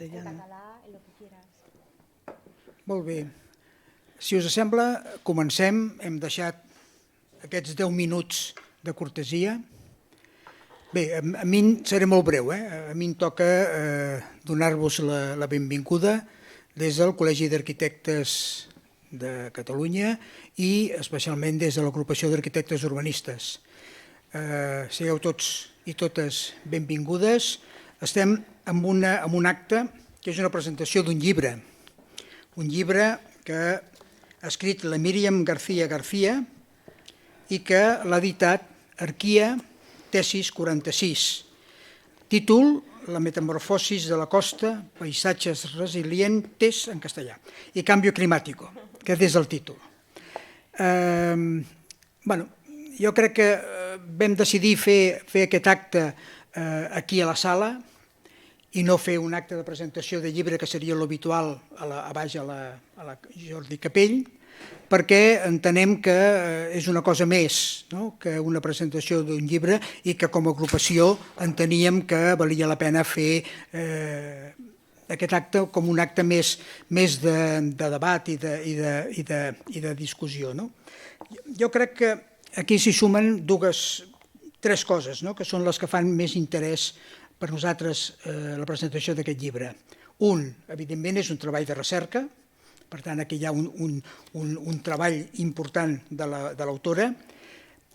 castellano. català, en lo que quieras. Molt bé. Si us sembla, comencem. Hem deixat aquests 10 minuts de cortesia. Bé, a mi seré molt breu. A mi em toca donar-vos la benvinguda des del Col·legi d'Arquitectes de Catalunya i especialment des de l'Agrupació d'Arquitectes Urbanistes. Sigueu tots i totes benvingudes. Estem en un acte que és una presentació d'un llibre que ha escrit la Míriam García García i que l'ha editat Arquia, Tesis 46. Títol: La metamorfosis de la costa, paisatges resilientes en castellà, i Cambio Climático, que és el títol. Jo crec que vam decidir fer aquest acte aquí a la sala i no fer un acte de presentació de llibre que seria l'habitual a baix a la Jordi Capell, perquè entenem que és una cosa més que una presentació d'un llibre i que com a agrupació enteníem que valia la pena fer aquest acte com un acte més de debat i de discussió. Jo crec que aquí s'hi sumen tres coses que són les que fan més interès per nosaltres la presentació d'aquest llibre. Un, evidentment, és un treball de recerca, per tant, aquí hi ha un treball important de l'autora.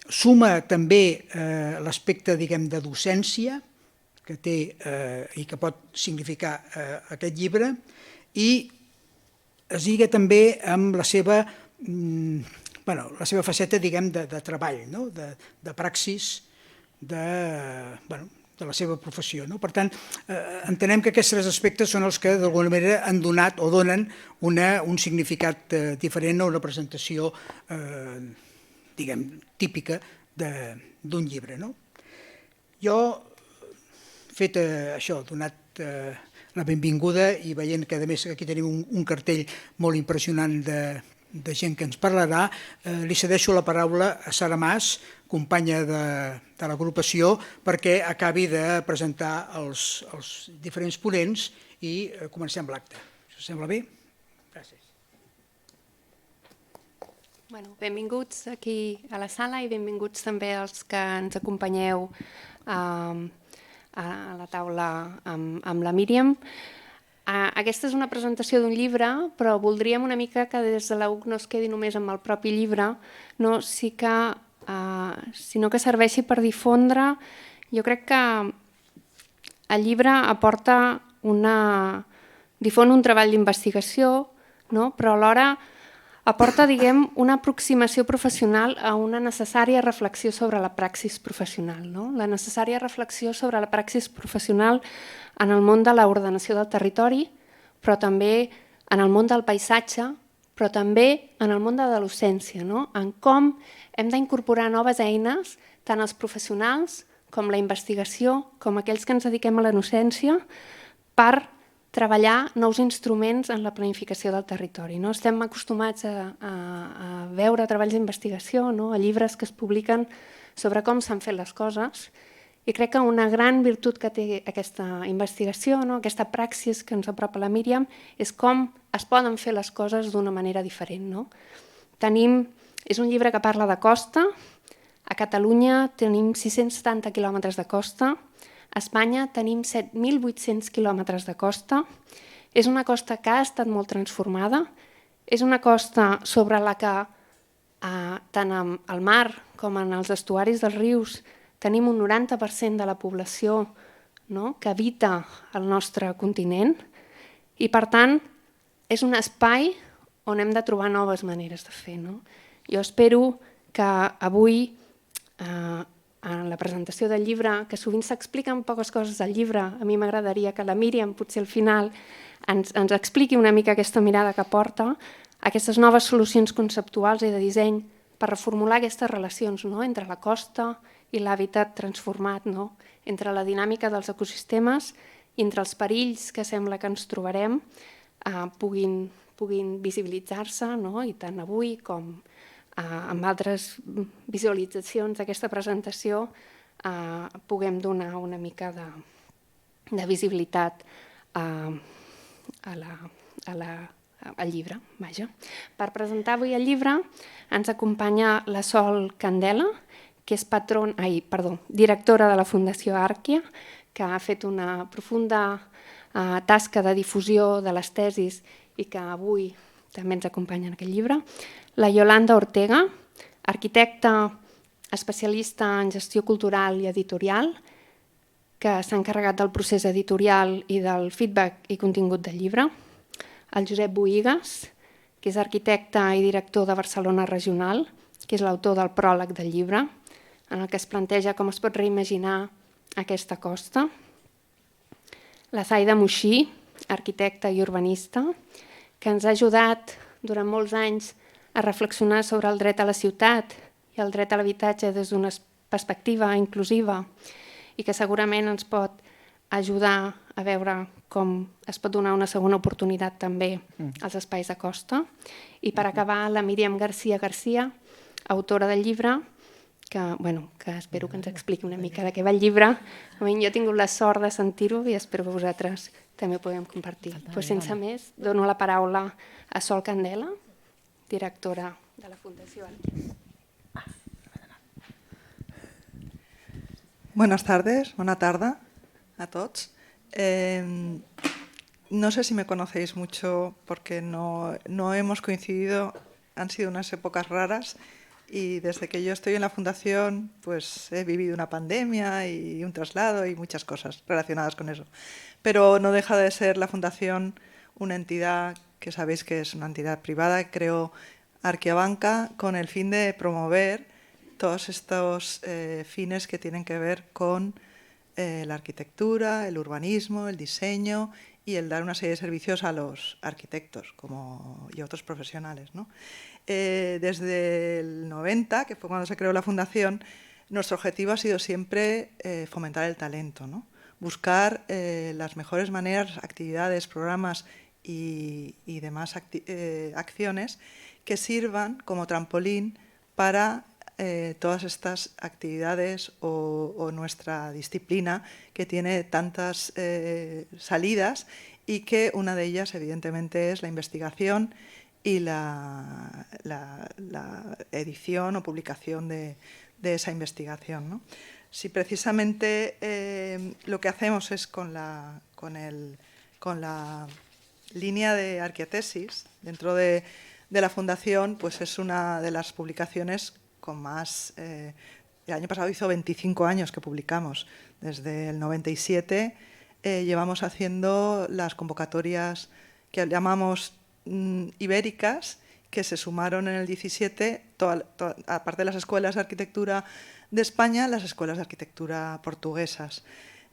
Suma també l'aspecte, diguem, de docència que té i que pot significar aquest llibre i es lliga també amb la seva faceta, diguem, de treball, de praxis, de la seva professió. Per tant, entenem que aquests tres aspectes són els que d'alguna manera han donat o donen un significat diferent a una presentació, diguem, típica d'un llibre. Jo, fet això, donat la benvinguda i veient que a més aquí tenim un cartell molt impressionant de gent que ens parlarà, li cedeixo la paraula a Sara Mas, companya de l'agrupació, perquè acabi de presentar els diferents ponents i comencem l'acte. Us sembla bé? Gràcies. Benvinguts aquí a la sala i benvinguts també els que ens acompanyeu a la taula amb la Míriam. Aquesta és una presentació d'un llibre, però voldríem una mica que des de la UC no es quedi només amb el propi llibre, sinó que serveixi per difondre. Jo crec que el llibre difon un treball d'investigació, però alhora aporta, diguem, una aproximació professional a una necessària reflexió sobre la praxis professional. La necessària reflexió sobre la praxis professional en el món de l'ordenació del territori, però també en el món del paisatge, però també en el món de la docència, en com hem d'incorporar noves eines, tant els professionals com la investigació, com aquells que ens dediquem a la docència, per treballar nous instruments en la planificació del territori. Estem acostumats a veure treballs d'investigació, a llibres que es publiquen sobre com s'han fet les coses, i crec que una gran virtut que té aquesta investigació, aquesta praxis que ens apropa la Míriam, és com es poden fer les coses d'una manera diferent. És un llibre que parla de costa. A Catalunya tenim 670 quilòmetres de costa. A Espanya tenim 7.800 quilòmetres de costa. És una costa que ha estat molt transformada. És una costa sobre la que, tant al mar com en els estuaris dels rius, tenim un 90% de la població que habita el nostre continent i, per tant, és un espai on hem de trobar noves maneres de fer. Jo espero que avui, en la presentació del llibre, que sovint s'expliquen poques coses del llibre, a mi m'agradaria que la Míriam, potser al final, ens expliqui una mica aquesta mirada que porta, aquestes noves solucions conceptuals i de disseny per reformular aquestes relacions entre la costa i l'hàbitat transformat, entre la dinàmica dels ecosistemes i entre els perills que sembla que ens trobarem puguin visibilitzar-se, i tant avui com amb altres visualitzacions d'aquesta presentació puguem donar una mica de visibilitat a al llibre. Vaja. Per presentar avui el llibre ens acompanya la Sol Candela, que és directora de la Fundació Àrquia, que ha fet una profunda tasca de difusió de les tesis i que avui també ens acompanya en aquest llibre. La Yolanda Ortega, arquitecta especialista en gestió cultural i editorial, que s'ha encarregat del procés editorial i del feedback i contingut del llibre. El Josep Boïgues, que és arquitecte i director de Barcelona Regional, que és l'autor del pròleg del llibre, en el que es planteja com es pot reimaginar aquesta costa. La Zaida Moixí, arquitecta i urbanista, que ens ha ajudat durant molts anys a reflexionar sobre el dret a la ciutat i el dret a l'habitatge des d'una perspectiva inclusiva i que segurament ens pot ajudar a veure com es pot donar una segona oportunitat també als espais de costa. I per acabar, la Míriam García García, autora del llibre, que espero que ens expliqui una mica de què va el llibre. Jo he tingut la sort de sentir-ho i espero que vosaltres també ho puguem compartir. Sense més, dono la paraula a Sol Candela, directora de la Fundació Àrquia. Buenas tardes, buena tarde a todos. No sé si me conocéis mucho porque no hemos coincidido, han sido unas épocas raras y desde que yo estoy en la Fundación pues he vivido una pandemia y un traslado y muchas cosas relacionadas con eso. Pero no deja de ser la Fundación una entidad que sabéis que es una entidad privada que creó Arquiabanca con el fin de promover todos estos fines que tienen que ver con la arquitectura, el urbanismo, el diseño y el dar una serie de servicios a los arquitectos y otros profesionales, ¿no? Desde el 90, que fue cuando se creó la Fundación, nuestro objetivo ha sido siempre fomentar el talento, ¿no? Buscar las mejores maneras, actividades, programas y demás acciones que sirvan como trampolín para todas estas actividades o nuestra disciplina que tiene tantas salidas y que una de ellas evidentemente es la investigación y la edición o publicación de esa investigación, ¿no? Si precisamente lo que hacemos es con la línea de arqueatesis dentro de la Fundación, pues es una de las publicaciones con más. El año pasado hizo 25 años que publicamos. Desde el 97 llevamos haciendo las convocatorias que llamamos ibéricas, que se sumaron en el 17, aparte de las escuelas de arquitectura de España, las escuelas de arquitectura portuguesas.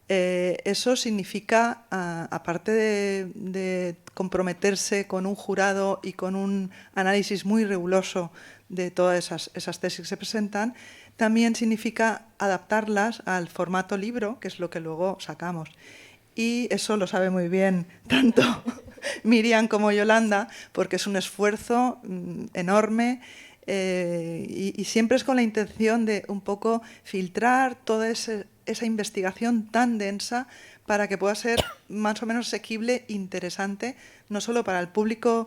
Eso significa, aparte de comprometerse con un jurado y con un análisis muy riguroso de todas esas tesis que se presentan, también significa adaptarlas al formato libro, que es lo que luego sacamos. Y eso lo sabe muy bien tanto Miriam como Yolanda, porque es un esfuerzo enorme y siempre es con la intención de un poco filtrar toda esa investigación tan densa para que pueda ser más o menos asequible e interesante, no solo para el público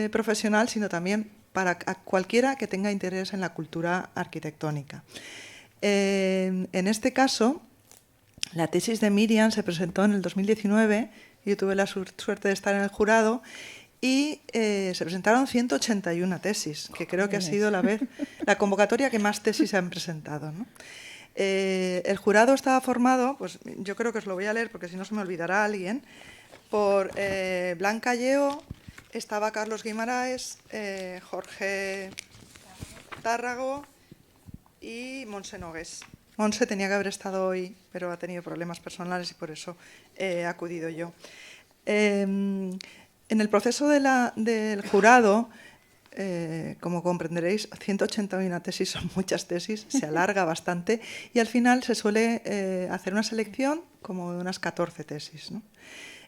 profesional, sino también para cualquiera que tenga interés en la cultura arquitectónica. En este caso, la tesis de Miriam se presentó en el 2019, yo tuve la suerte de estar en el jurado y se presentaron 181 tesis, que creo que ha sido la convocatoria que más tesis se han presentado, ¿no? El jurado estaba formado, pues yo creo que os lo voy a leer porque si no se me olvidará alguien, por Blanca Lleó, estaba Carlos Guimaraes, Jorge Tárrago y Montse Nogués. Montse tenía que haber estado hoy, pero ha tenido problemas personales y por eso he acudido yo. En el proceso del jurado, como comprenderéis, 181 tesis son muchas tesis, se alarga bastante y al final se suele hacer una selección como de unas 14 tesis, ¿no?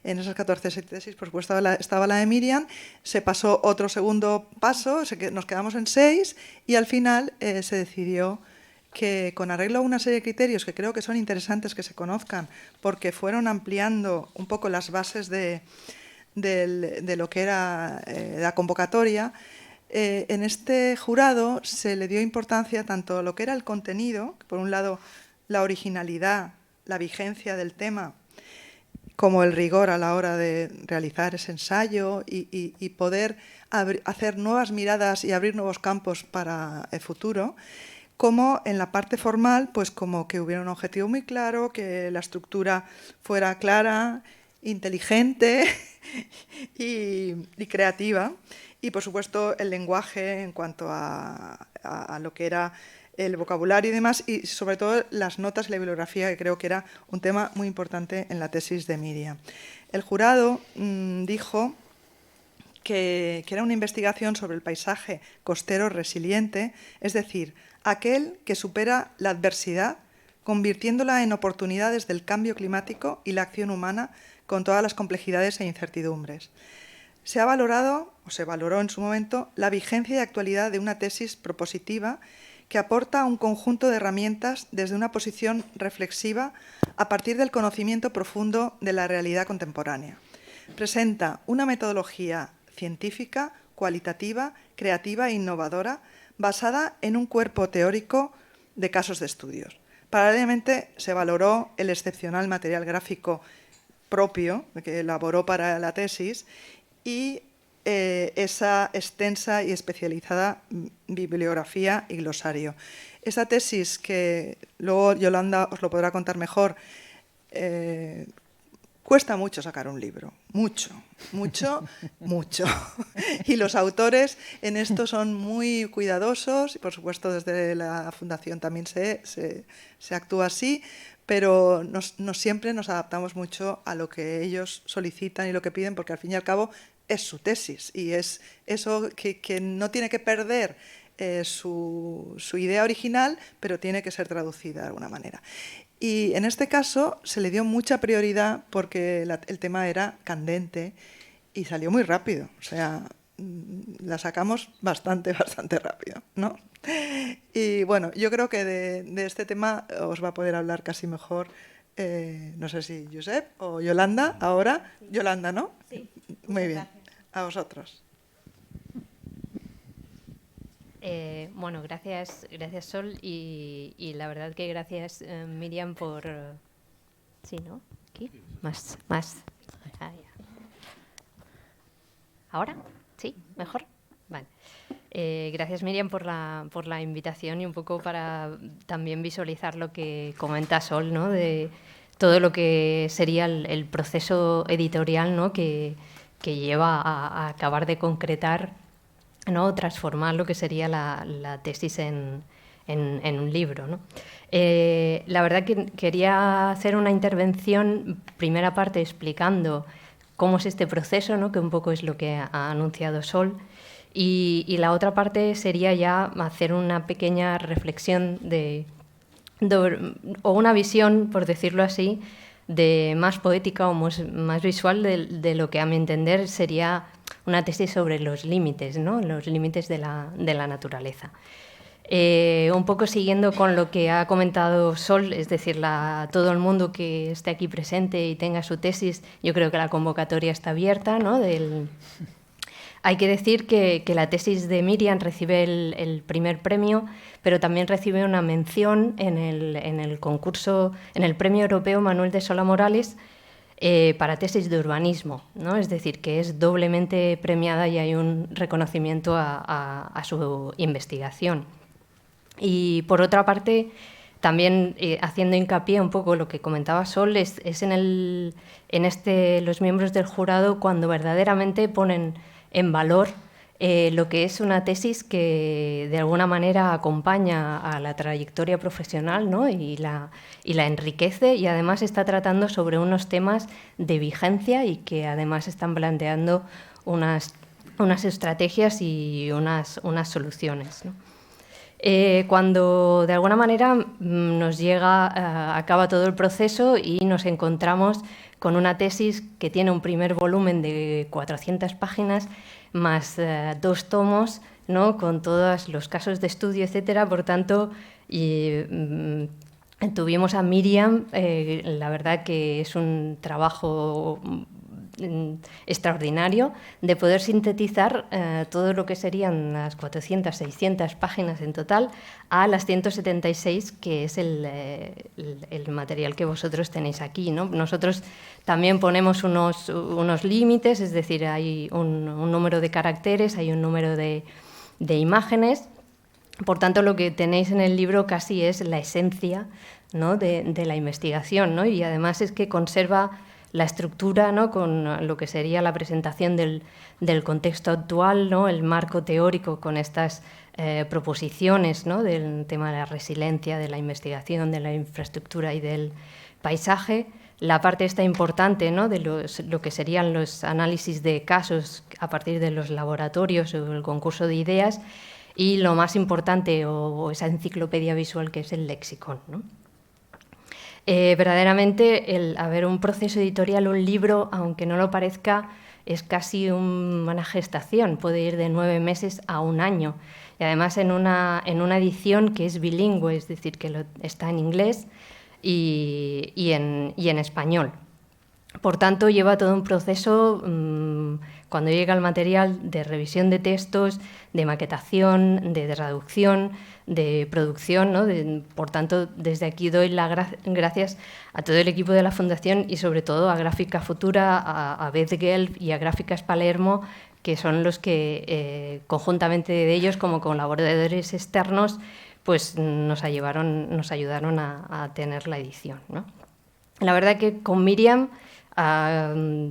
En esas 14 tesis, por supuesto, estaba la de Miriam, se pasó otro segundo paso, nos quedamos en 6 y al final se decidió que con arreglo a una serie de criterios que creo que son interesantes que se conozcan porque fueron ampliando un poco las bases de de lo que era la convocatoria, en este jurado se le dio importancia tanto a lo que era el contenido, por un lado la originalidad, la vigencia del tema, como el rigor a la hora de realizar ese ensayo y poder hacer nuevas miradas y abrir nuevos campos para el futuro, como en la parte formal, pues como que hubiera un objetivo muy claro, que la estructura fuera clara, inteligente y creativa. Y, por supuesto, el lenguaje en cuanto a lo que era el vocabulario y demás, y sobre todo las notas y la bibliografía, que creo que era un tema muy importante en la tesis de Miriam. El jurado dijo que era una investigación sobre el paisaje costero resiliente, es decir, aquel que supera la adversidad, convirtiéndola en oportunidades del cambio climático y la acción humana con todas las complejidades e incertidumbres. Se ha valorado, o se valoró en su momento, la vigencia y actualidad de una tesis propositiva que aporta un conjunto de herramientas desde una posición reflexiva a partir del conocimiento profundo de la realidad contemporánea. Presenta una metodología científica, cualitativa, creativa e innovadora basada en un cuerpo teórico de casos de estudios. Paralelamente, se valoró el excepcional material gráfico propio que elaboró para la tesis y esa extensa y especializada bibliografía y glosario. Esa tesis, que luego Yolanda os lo podrá contar mejor, cuesta mucho sacar un libro, mucho. Y los autores en esto son muy cuidadosos, y por supuesto desde la Fundación también se actúa así, pero no siempre nos adaptamos mucho a lo que ellos solicitan y lo que piden, porque al fin y al cabo es su tesis y es eso que no tiene que perder su idea original, pero tiene que ser traducida de alguna manera. Y en este caso se le dio mucha prioridad porque el tema era candente y salió muy rápido. O sea, la sacamos bastante rápido, ¿no? Y bueno, yo creo que de este tema os va a poder hablar casi mejor, no sé si Josep o Yolanda, ahora. Sí. Yolanda, ¿no? Sí. Muy bien. A vosotros. Bueno, gracias Sol, y la verdad que gracias Miriam por... sí, ¿no? ¿Aquí? Más. Ah, ya. ¿Ahora? ¿Sí? ¿Mejor? Vale. Gracias Miriam por la invitación y un poco para también visualizar lo que comenta Sol, ¿no? De todo lo que sería el proceso editorial, ¿no? que lleva a acabar de concretar, ¿no? Transformar lo que sería la tesis en un libro, ¿no? La verdad que quería hacer una intervención, primera parte explicando cómo es este proceso, ¿no? Que un poco es lo que ha anunciado Sol, y la otra parte sería ya hacer una pequeña reflexión o una visión, por decirlo así, más poética o más visual de lo que a mi entender sería una tesis sobre los límites, ¿no? Los límites de la naturaleza. Un poco siguiendo con lo que ha comentado Sol, es decir, todo el mundo que esté aquí presente y tenga su tesis, yo creo que la convocatoria está abierta, ¿no? Hay que decir que la tesis de Miriam recibe el primer premio, pero también recibe una mención en el concurso, en el Premio Europeo Manuel de Sola Morales, para tesis de urbanismo, ¿no? Es decir, que es doblemente premiada y hay un reconocimiento a su investigación. Y por otra parte, también haciendo hincapié un poco lo que comentaba Sol, es los miembros del jurado cuando verdaderamente ponen en valor lo que es una tesis que de alguna manera acompaña a la trayectoria profesional, ¿no? y la enriquece, y además está tratando sobre unos temas de vigencia y que además están planteando unas estrategias y unas soluciones, ¿no? Cuando de alguna manera acaba todo el proceso y nos encontramos con una tesis que tiene un primer volumen de 400 páginas más 2 tomos, ¿no? Con todos los casos de estudio, etcétera. Por tanto, tuvimos a Miriam, la verdad que es un trabajo extraordinario de poder sintetizar todo lo que serían las 400, 600 páginas en total a las 176, que es el material que vosotros tenéis aquí, ¿no? Nosotros también ponemos unos límites, es decir, hay un número de caracteres, hay un número de imágenes. Por tanto, lo que tenéis en el libro casi es la esencia, ¿no?, de la investigación, ¿no? Y además es que conserva la estructura, ¿no?, con lo que sería la presentación del contexto actual, ¿no?, el marco teórico con estas proposiciones, ¿no?, del tema de la resiliencia, de la investigación, de la infraestructura y del paisaje. La parte esta importante, ¿no?, de lo que serían los análisis de casos a partir de los laboratorios o el concurso de ideas, y lo más importante, o esa enciclopedia visual que es el lexicon, ¿no? Verdaderamente, un proceso editorial, un libro, aunque no lo parezca, es casi una gestación, puede ir de 9 meses a 1 año. Y además en una edición que es bilingüe, es decir, que está en inglés y en español. Por tanto, lleva todo un proceso, cuando llega el material, de revisión de textos, de maquetación, de traducción, de producción, ¿no? Por tanto, desde aquí doy las gracias a todo el equipo de la Fundación y sobre todo a Gráfica Futura, a Beth Gelb y a Gráficas Palermo, que son los que, conjuntamente de ellos, como colaboradores externos, pues nos ayudaron a tener la edición, ¿no? La verdad que con Miriam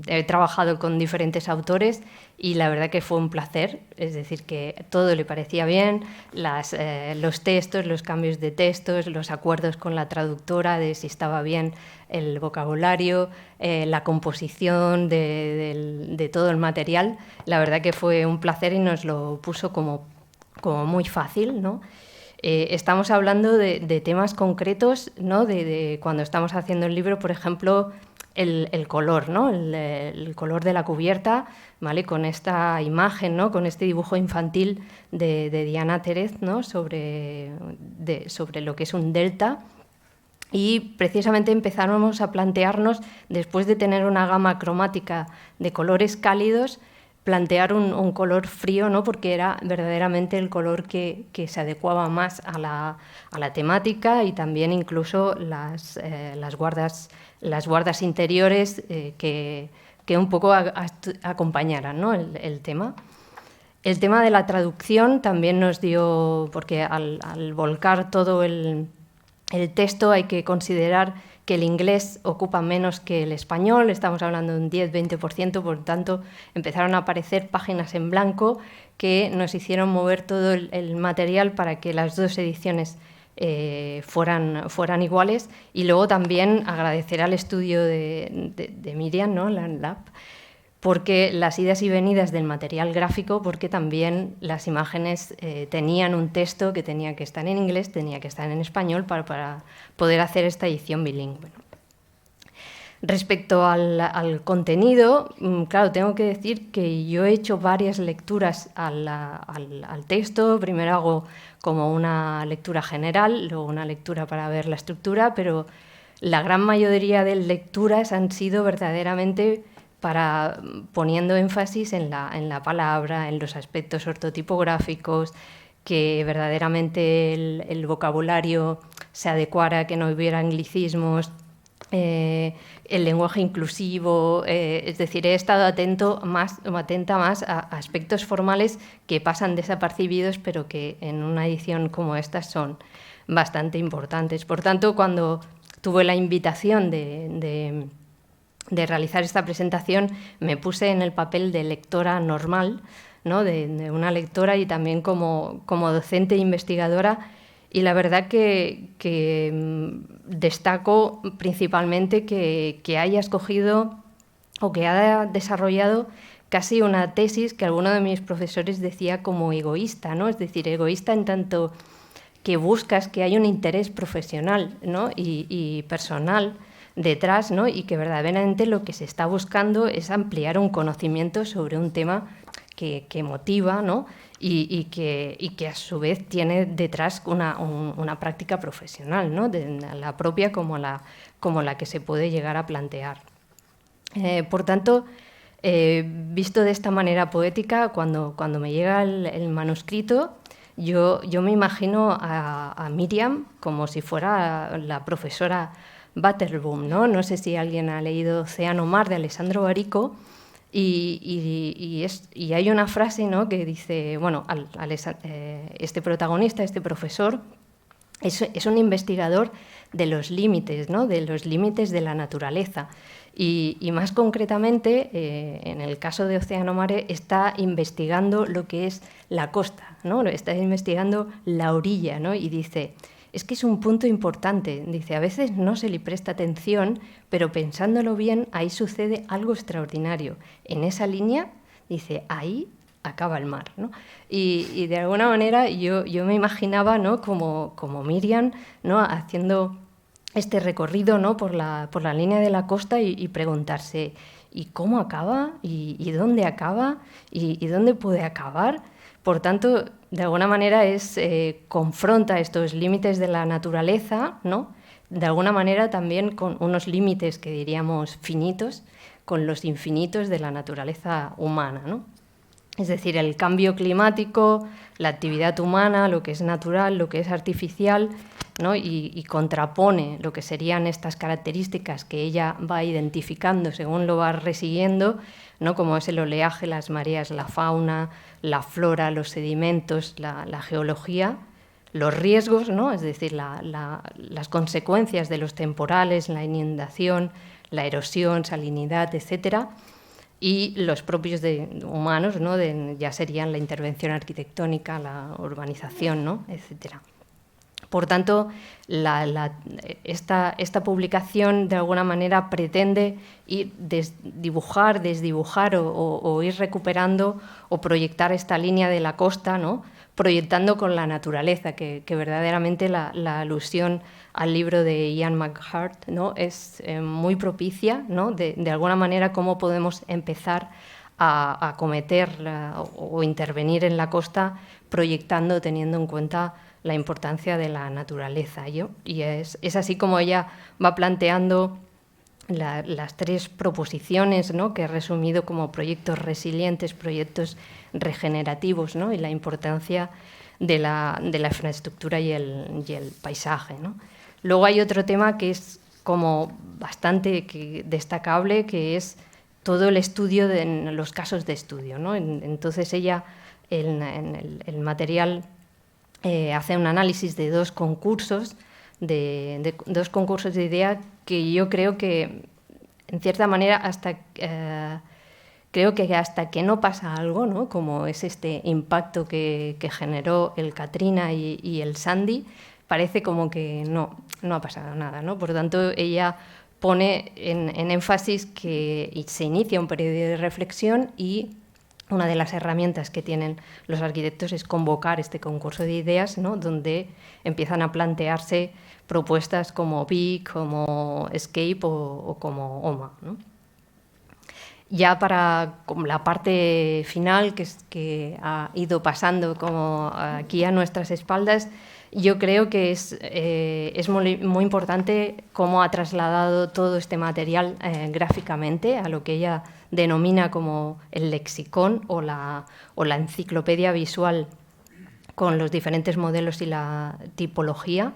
he trabajado con diferentes autores y la verdad que fue un placer, es decir, que todo le parecía bien, los textos, los cambios de textos, los acuerdos con la traductora de si estaba bien el vocabulario, la composición de todo el material. La verdad que fue un placer y nos lo puso como muy fácil, ¿no? Estamos hablando de temas concretos, ¿no? De cuando estamos haciendo el libro, por ejemplo, el color, ¿no? El color de la cubierta, ¿vale? Con esta imagen, ¿no?, con este dibujo infantil de Diana Terez, ¿no?, sobre lo que es un delta. Y precisamente empezamos a plantearnos, después de tener una gama cromática de colores cálidos, plantear un color frío, ¿no?, porque era verdaderamente el color que se adecuaba más a la temática, y también incluso las guardas interiores que un poco acompañaran, ¿no?, el tema. El tema de la traducción también nos dio, porque al volcar todo el texto hay que considerar que el inglés ocupa menos que el español, estamos hablando de un 10-20%, por tanto empezaron a aparecer páginas en blanco que nos hicieron mover todo el material para que las dos ediciones fueran iguales. Y luego también agradecer al estudio de Miriam, ¿no?, LandLab, porque las idas y venidas del material gráfico, porque también las imágenes tenían un texto que tenía que estar en inglés, tenía que estar en español para poder hacer esta edición bilingüe. Respecto al contenido, claro, tengo que decir que yo he hecho varias lecturas al texto. Primero hago como una lectura general, luego una lectura para ver la estructura, pero la gran mayoría de lecturas han sido verdaderamente poniendo énfasis en la palabra, en los aspectos ortotipográficos, que verdaderamente el vocabulario se adecuara, que no hubiera anglicismos, el lenguaje inclusivo, es decir, he estado atenta más a aspectos formales que pasan desapercibidos, pero que en una edición como esta son bastante importantes. Por tanto, cuando tuve la invitación de realizar esta presentación, me puse en el papel de lectora normal, ¿no?, de una lectora, y también como docente e investigadora. Y la verdad que destaco principalmente que haya escogido o que haya desarrollado casi una tesis que alguno de mis profesores decía como egoísta, ¿no? Es decir, egoísta en tanto que buscas que haya un interés profesional, ¿no?, y personal detrás, ¿no?, y que verdaderamente lo que se está buscando es ampliar un conocimiento sobre un tema que motiva, ¿no?, y que a su vez tiene detrás una práctica profesional, ¿no?, la propia como la que se puede llegar a plantear. Por tanto, Visto de esta manera poética, cuando me llega el manuscrito, yo me imagino a Miriam como si fuera la profesora Butterboom, ¿no? No sé si alguien ha leído Océano Mar de Alessandro Barico, y hay una frase, ¿no?, que dice, bueno, este protagonista, este profesor, es un investigador de los límites, ¿no?, de los límites de la naturaleza. Y más concretamente, en el caso de Océano Mare, está investigando lo que es la costa, ¿no? Está investigando la orilla, ¿no? Y dice, es que es un punto importante. Dice, a veces no se le presta atención, pero pensándolo bien, ahí sucede algo extraordinario. En esa línea, dice, ahí acaba el mar, ¿no? Y de alguna manera yo me imaginaba, ¿no?, como Miriam, ¿no?, haciendo este recorrido, ¿no?, por la línea de la costa y preguntarse, ¿y cómo acaba? ¿Y dónde acaba? ¿Y dónde puede acabar? Por tanto, de alguna manera confronta estos límites de la naturaleza, ¿no?, de alguna manera también con unos límites que diríamos finitos, con los infinitos de la naturaleza humana, ¿no? Es decir, el cambio climático, la actividad humana, lo que es natural, lo que es artificial, ¿no?, y contrapone lo que serían estas características que ella va identificando según lo va resiguiendo, ¿no?, como es el oleaje, las mareas, la fauna, la flora, los sedimentos, la geología, los riesgos, ¿no?, es decir, las consecuencias de los temporales, la inundación, la erosión, salinidad, etcétera, y los propios humanos, ¿no?, ya serían la intervención arquitectónica, la urbanización, ¿no?, etcétera. Por tanto, esta publicación de alguna manera pretende ir desdibujar o ir recuperando o proyectar esta línea de la costa, ¿no?, proyectando con la naturaleza, que verdaderamente la alusión al libro de Ian McHugh, ¿no?, es muy propicia, ¿no?, de alguna manera cómo podemos empezar a acometer o intervenir en la costa proyectando, teniendo en cuenta la importancia de la naturaleza. Y es así como ella va planteando las tres proposiciones, ¿no?, que he resumido como proyectos resilientes, proyectos regenerativos, ¿no?, y la importancia de la infraestructura y el paisaje, ¿no? Luego hay otro tema que es como bastante destacable, que es todo el estudio en los casos de estudio, ¿no? Entonces ella en el material hace un análisis de dos concursos de idea que yo creo que, en cierta manera, creo que hasta que no pasa algo, ¿no?, como es este impacto que generó el Katrina y el Sandy, parece como que no ha pasado nada, ¿no? Por tanto, ella pone en énfasis que se inicia un periodo de reflexión y una de las herramientas que tienen los arquitectos es convocar este concurso de ideas, ¿no?, donde empiezan a plantearse propuestas como BIC, como Escape o como OMA, ¿no? Ya para la parte final, que ha ido pasando como aquí a nuestras espaldas, yo creo que es muy importante cómo ha trasladado todo este material gráficamente a lo que ella denomina como el lexicón o la enciclopedia visual con los diferentes modelos y la tipología.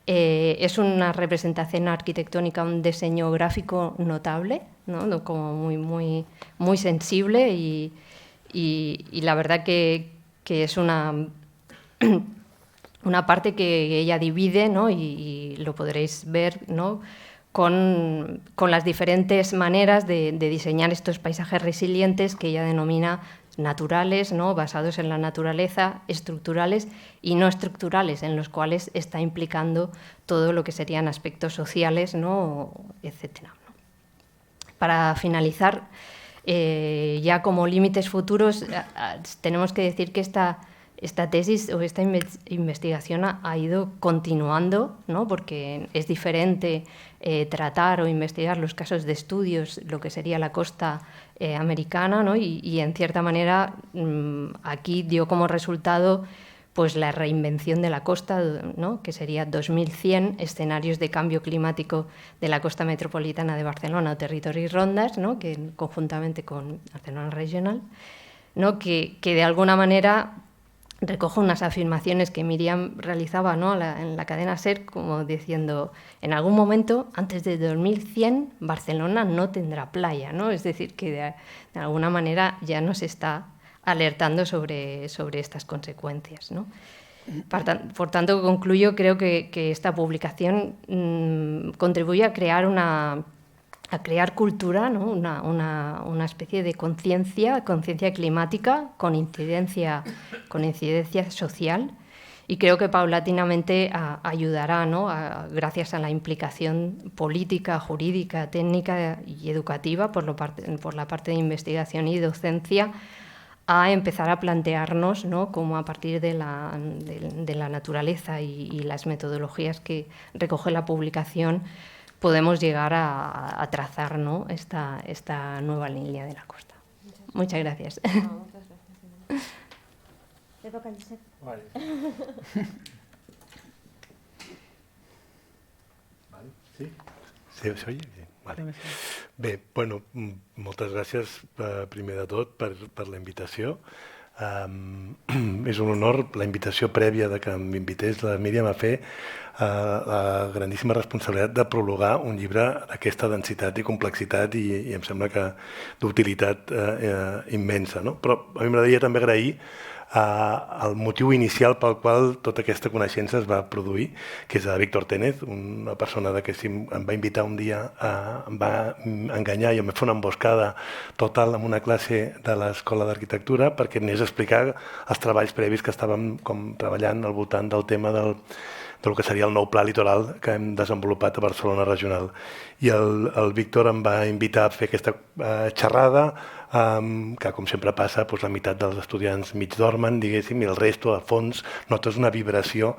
Es una representación arquitectónica, un diseño gráfico notable, ¿no?, como muy sensible y la verdad que es una parte que ella divide, ¿no?, y lo podréis ver, ¿no?, con las diferentes maneras de diseñar estos paisajes resilientes que ella denomina naturales, ¿no?, basados en la naturaleza, estructurales y no estructurales, en los cuales está implicando todo lo que serían aspectos sociales, ¿no?, etcétera. Para finalizar, ya como límites futuros, tenemos que decir que esta tesis o esta investigación ha ido continuando, ¿no?, porque es diferente tratar o investigar los casos de estudios, lo que sería la costa americana, ¿no?, y en cierta manera aquí dio como resultado pues la reinvención de la costa, ¿no? Que sería 2100 escenarios de cambio climático de la costa metropolitana de Barcelona o territoris rondas, ¿no? Que conjuntamente con Barcelona Regional, ¿no? que de alguna manera recoge unas afirmaciones que Miriam realizaba, ¿no? en la cadena SER, como diciendo, en algún momento, antes de 2100, Barcelona no tendrá playa, ¿no? Es decir, que de alguna manera ya nos está alertando sobre estas consecuencias, ¿no? Por tanto, concluyo, creo que esta publicación contribuye a crear cultura, ¿no? una especie de conciencia climática con incidencia social, y creo que paulatinamente ayudará, ¿no? Gracias a la implicación política, jurídica, técnica y educativa por la parte de investigación y docencia, a empezar a plantearnos, ¿no? Cómo a partir de la naturaleza y las metodologías que recoge la publicación podemos llegar a trazar, ¿no? esta nueva línea de la costa. Muchas gracias. Te toca, Josep. Vale. Sí? S'oye? Vale. Bé, bueno, moltes gràcies primer de tot per la invitació. És un honor la invitació prèvia de que m'invités la Míriam a fer la grandíssima responsabilitat de prologar un llibre d'aquesta densitat i complexitat i em sembla que d'utilitat immensa, no? Però a mi m'agradaria també agrair el motiu inicial pel qual tota aquesta coneixença es va produir, que és a Víctor Ténez, una persona que em va invitar un dia, em va enganyar i em va fer una emboscada total en una classe de l'Escola d'Arquitectura perquè anés a explicar els treballs previs que estàvem treballant al voltant del tema del que seria el nou pla litoral que hem desenvolupat a Barcelona Regional. I el Víctor em va invitar a fer aquesta xerrada, que com sempre passa, la meitat dels estudiants mig dormen, diguéssim, i el resto, a fons, notes una vibració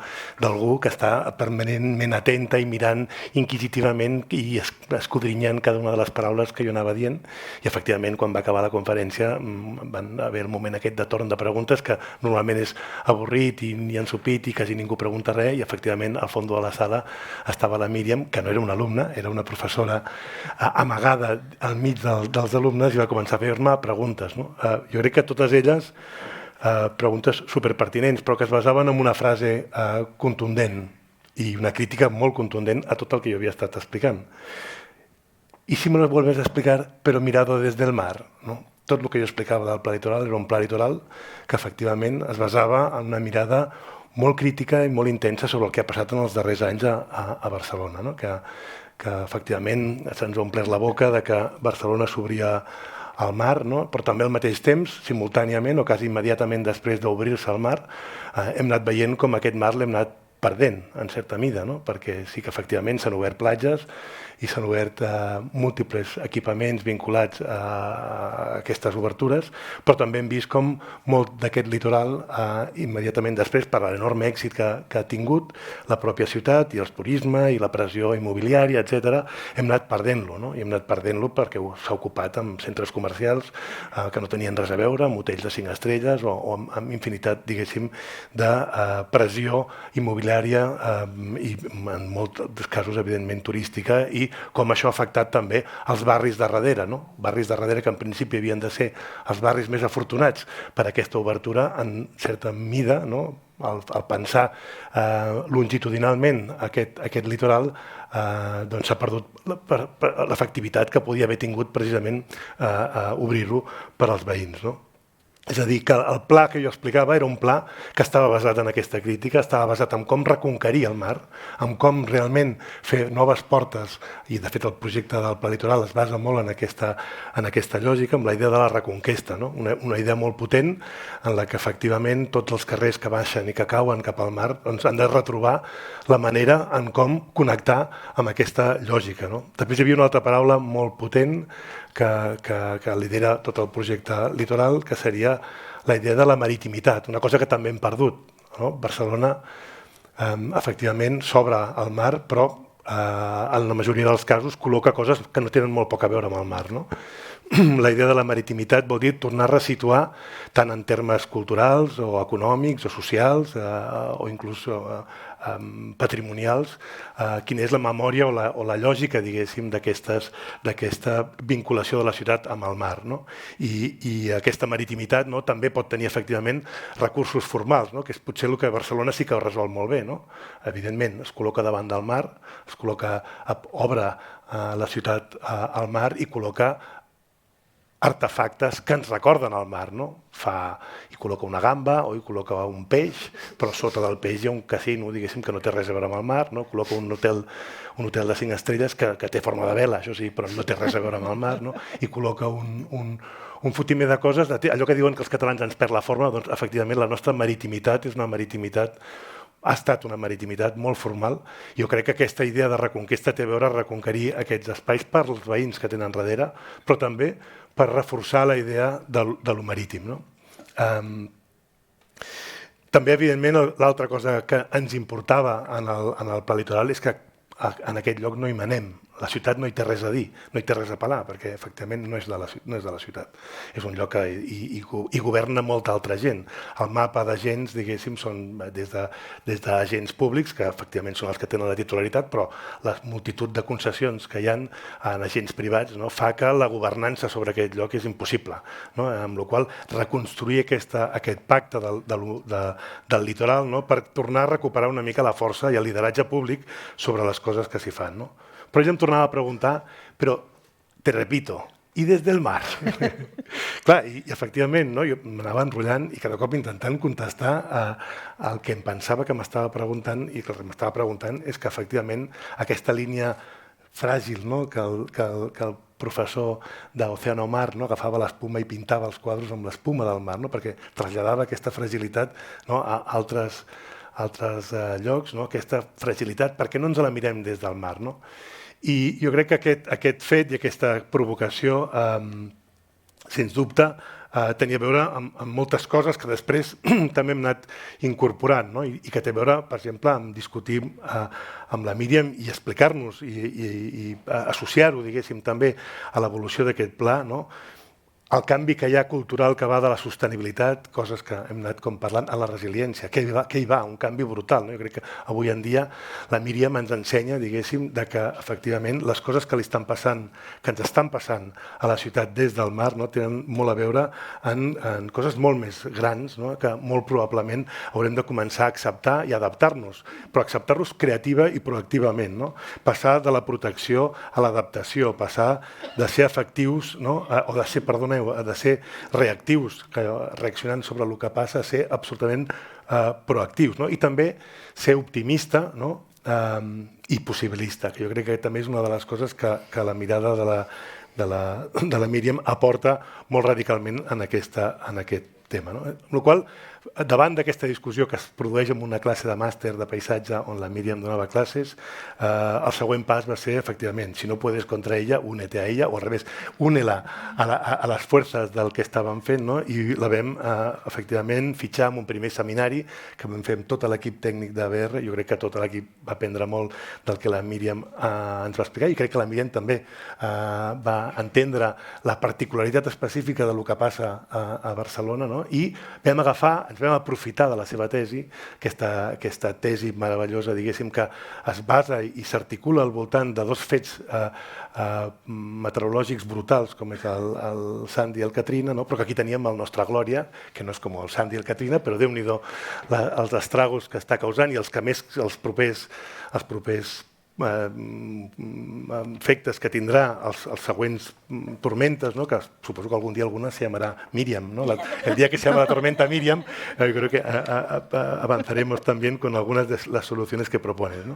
d'algú que està permanentment atenta i mirant inquisitivament i escodrinyant cada una de les paraules que jo anava dient. I efectivament, quan va acabar la conferència, van haver el moment aquest de torn de preguntes, que normalment és avorrit i ensupit i quasi ningú pregunta res, i efectivament al fons de la sala estava la Míriam, que no era una alumna, era una professora amagada al mig dels alumnes, i va començar a fer preguntes. Jo crec que totes elles preguntes superpertinents, però que es basaven en una frase contundent i una crítica molt contundent a tot el que jo havia estat explicant. I si me lo vuelves a explicar, però mirado desde el mar, no? Tot el que jo explicava del Pla Litoral era un pla litoral que efectivament es basava en una mirada molt crítica i molt intensa sobre el que ha passat en els darrers anys a Barcelona, no? Que efectivament se'ns ha omplert la boca de que Barcelona s'obria al mar, no? Però també al mateix temps, simultàniament o quasi immediatament després d'obrir-se al mar, hem anat veient com aquest mar l'hem anat perdent, en certa mida, no? Perquè sí que efectivament s'han obert platges i s'han obert múltiples equipaments vinculats a aquestes obertures, però també hem vist com molt d'aquest litoral, immediatament després, per l'enorme èxit que ha tingut la pròpia ciutat i el turisme i la pressió immobiliària, etc., hem anat perdent-lo, no? I hem anat perdent-lo perquè s'ha ocupat amb centres comercials que no tenien res a veure, amb hotels de 5 estrelles o amb infinitat, diguéssim, de pressió immobiliària i en molts casos, evidentment, turística, i com això ha afectat també els barris de darrere, no? Barris de darrere que en principi havien de ser els barris més afortunats per aquesta obertura, en certa mida, no? Al pensar longitudinalment aquest litoral, doncs s'ha perdut l'efectivitat que podia haver tingut precisament obrir-lo per als veïns, no? És a dir, que el pla que jo explicava era un pla que estava basat en aquesta crítica, estava basat en com reconquerir el mar, en com realment fer noves portes, i de fet el projecte del Pla Litoral es basa molt en aquesta lògica, amb la idea de la reconquesta, no? Una idea molt potent en la que efectivament tots els carrers que baixen i que cauen cap al mar doncs, han de retrobar la manera en com connectar amb aquesta lògica, no? Després hi havia una altra paraula molt potent que lidera tot el projecte litoral, que seria la idea de la maritimitat, una cosa que també hem perdut, no? Barcelona efectivament s'obre al mar, però en la majoria dels casos, col·loca coses que no tenen molt poc a veure amb el mar, no? La idea de la maritimitat vol dir tornar a resituar, tant en termes culturals o econòmics o socials o inclús patrimonials, quina és la memòria o la lògica, diguéssim, d'aquesta vinculació de la ciutat amb el mar. No? I aquesta maritimitat, no, també pot tenir efectivament recursos formals, no? Que és potser el que Barcelona sí que ho resol molt bé. No? Evidentment, es col·loca davant del mar, obre la ciutat al mar i col·loca artefactes que ens recorden el mar, no? Hi col·loca una gamba o hi col·loca un peix, però sota del peix hi ha un casino, diguéssim, que no té res a veure amb el mar, no? Col·loca un hotel de 5 estrelles que té forma de vela, això sí, però no té res a veure amb el mar, no? I col·loca un fotimer de coses, allò que diuen que els catalans ens perd la forma, doncs efectivament la nostra maritimitat és una maritimitat, ha estat una maritimitat molt formal. Jo crec que aquesta idea de reconquesta té a veure amb reconquerir aquests espais per als veïns que tenen darrere, però també per reforçar la idea de lo marítim. No? També, evidentment, l'altra cosa que ens importava en el pla litoral és que en aquest lloc no hi manem. La ciutat no hi té res a dir, no hi té res a pelar, perquè efectivament no és de la ciutat. És un lloc que hi governa molta altra gent. El mapa d'agents, diguéssim, són des d'agents públics, que efectivament són els que tenen la titularitat, però la multitud de concessions que hi ha en agents privats, no, fa que la governança sobre aquest lloc és impossible. No? Amb la qual cosa, reconstruir aquest pacte del litoral, no, per tornar a recuperar una mica la força i el lideratge públic sobre les coses que s'hi fan. No? Però ell em tornava a preguntar, però, te repito, i des del mar? Clar, i efectivament, no? Jo m'anava enrotllant i cada cop intentant contestar al que em pensava que m'estava preguntant, i el que m'estava preguntant és que efectivament aquesta línia fràgil, no? que el professor d'Océano Mar, no? Agafava l'espuma i pintava els quadres amb l'espuma del mar, no? Perquè traslladava aquesta fragilitat, no? A altres llocs, no? Aquesta fragilitat, perquè no ens la mirem des del mar. No? I jo crec que aquest fet i aquesta provocació, sens dubte, tenia a veure amb moltes coses que després també hem anat incorporant, no? I que té a veure, per exemple, amb discutir amb la Míriam i explicar-nos i associar-ho, diguéssim, també a l'evolució d'aquest pla, no? El canvi que hi ha cultural que va de la sostenibilitat, coses que hem anat com parlant, a la resiliència, què hi va? Un canvi brutal. No? Jo crec que avui en dia la Míriam ens ensenya, diguéssim, que efectivament les coses que li estan passant, que ens estan passant a la ciutat des del mar, no? Tenen molt a veure en coses molt més grans, no? Que molt probablement haurem de començar a acceptar i adaptar-nos, però acceptar-nos creativa i proactivament. No? Passar de la protecció a l'adaptació, passar de ser efectius, no? De ser reactius, reaccionant sobre el que passa, a ser absolutament proactius, no? I també ser optimista, no? I possibilista, que jo crec que també és una de les coses que la mirada de la Míriam aporta molt radicalment en aquest tema. No? Amb la qual cosa, davant d'aquesta discussió que es produeix en una classe de màster de paisatge on la Míriam donava classes, el següent pas va ser, efectivament, si no puedes contra ella, únete a ella, o al revés, únela a les forces del que estàvem fent, no? I la vam, efectivament, fitxar en un primer seminari que vam fer amb tot l'equip tècnic d'ABR. Jo crec que tot l'equip va aprendre molt del que la Míriam ens va explicar i crec que la Míriam també va entendre la particularitat específica del que passa a Barcelona, no? I ens vam aprofitar de la seva tesi, aquesta tesi meravellosa, diguéssim, que es basa i s'articula al voltant de dos fets meteorològics brutals, com és el Sandy i el Katrina, no? Però que aquí teníem el nostre Glòria, que no és com el Sandy i el Katrina, però Déu-n'hi-do els estragos que està causant i els propers efectes que tindrà els següents tormentes, no? Que suposo que algun dia alguna se llamarà Míriam, ¿no? El día que se llama la tormenta Míriam, yo creo que avanzaremos también con algunas de las soluciones que propones. No?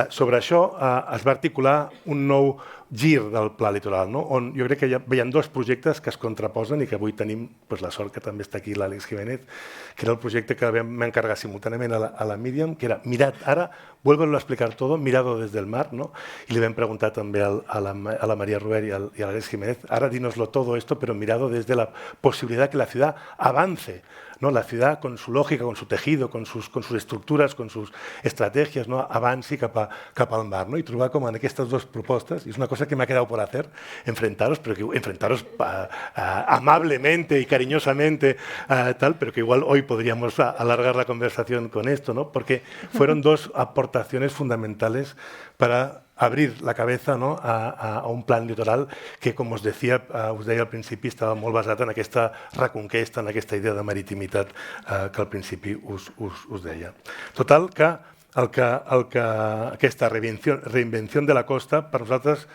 Sobre això es va articular un nou gir del Pla Litoral, no? On jo crec que hi ha dos projectes que es contraposen i que avui tenim la sort que també està aquí l'Àlex Jiménez, que era el projecte que vam encargar simultàniament a la Míriam, que era mirad, ara, vuélvelo a explicar todo, mirado desde el mar, ¿no? Y le vam preguntar també a la María Ruber y a l'Àlex Jiménez, ahora dínoslo todo esto, pero mirado desde la posibilidad que la ciudad avance, no? La ciudad con su lògica, con su tejido, con sus estructuras, con sus estrategias, no? Avanci cap al mar, no? I trobar com en aquestes dues propostes, y es una cosa que me ha quedado por hacer, enfrentaros amablemente y cariñosamente, tal, pero que igual hoy podríamos alargar la conversación con esto, ¿no? Porque fueron dos aportaciones fundamentales para abrir la cabeza, no? a un plan litoral que, com us deia al principi, estava molt basat en aquesta reconquesta, en aquesta idea de maritimitat que al principi us deia. Total, que aquesta reinvenció de la costa per nosaltres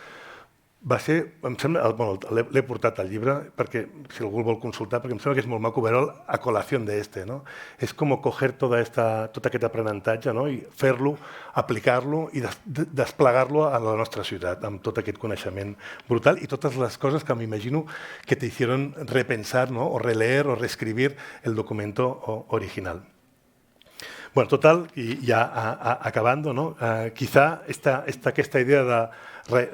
va ser, em sembla, l'he portat al llibre perquè, si algú el vol consultar, perquè em sembla que és molt maco veure a colació d'este, no? És com coger tot aquest aprenentatge, no? I fer-lo, aplicar-lo i desplegar-lo a la nostra ciutat, amb tot aquest coneixement brutal i totes les coses que m'imagino que te hicieron repensar, ¿no? O releer o reescribir el documento original. Bueno, total, y ya acabando, ¿no? Quizá aquesta idea de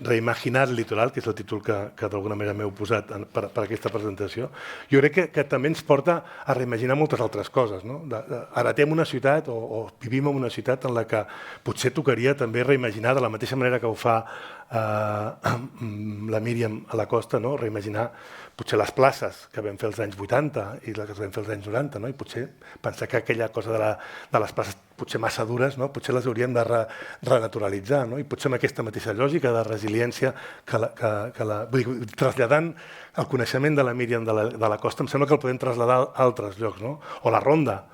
reimaginar el litoral, que és el títol que d'alguna manera m'heu posat per aquesta presentació, jo crec que també ens porta a reimaginar moltes altres coses. No? Heretem una ciutat o vivim en una ciutat en la que potser tocaria també reimaginar, de la mateixa manera que ho fa la Míriam a la costa, no? Reimaginar potser les places que vam fer als anys 80 i les que vam fer als anys 90, no? I potser pensar que aquella cosa de les places potser massa dures, no? Potser les hauríem de renaturalitzar, no? I potser amb aquesta mateixa lògica de resiliència traslladant el coneixement de la Míriam de la costa, em sembla que el podem traslladar a altres llocs, no? O la ronda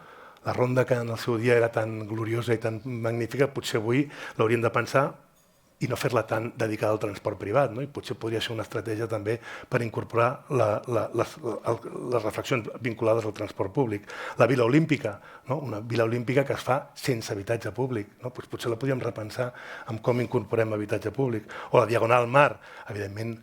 que en el seu dia era tan gloriosa i tan magnífica, potser avui l'hauríem de pensar i no fer-la tan dedicada al transport privat, no? I potser podria ser una estratègia també per incorporar les reflexions vinculades al transport públic. La Vila Olímpica, no? Una Vila Olímpica que es fa sense habitatge públic, no? Pues potser la podríem repensar amb com incorporem habitatge públic. O la Diagonal Mar, evidentment,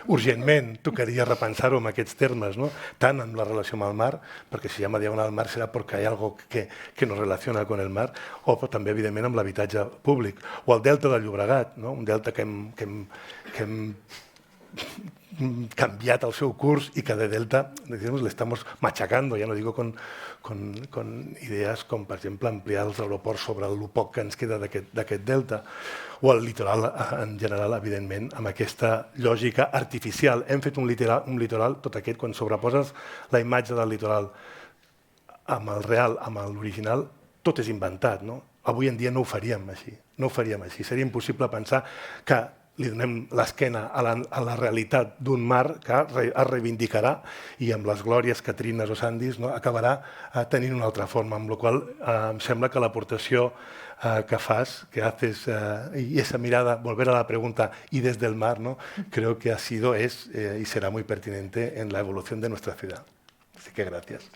urgentment tocaria repensar-ho en aquests termes, no? Tant en la relació amb el mar, perquè si llama Diagonal Mar serà perquè hi ha algo que nos relaciona con el mar, o també, evidentment, amb l'habitatge públic. O el delta del Llobregat, no? Un delta que hem cambiat el seu curs y que de delta le estamos machacando, ya no digo con ideas com, per exemple, ampliar els aeroports sobre el poc que ens queda d'aquest delta, o el litoral en general, evidentment, amb aquesta lògica artificial. Hem fet un litoral, tot aquest, quan sobreposes la imatge del litoral amb el real, amb l'original, tot és inventat, no? Avui en dia no ho faríem així, no ho faríem així. Seria impossible pensar que li donem l'esquena a la realitat d'un mar que es reivindicarà i amb les glòries Catrines o Sandis acabarà tenint una altra forma, amb la qual em sembla que l'aportació que fas, que haces, y esa mirada, volver a la pregunta y desde el mar, ¿no? Creo que ha sido, es y será muy pertinente en la evolución de nuestra ciudad. Así que gracias.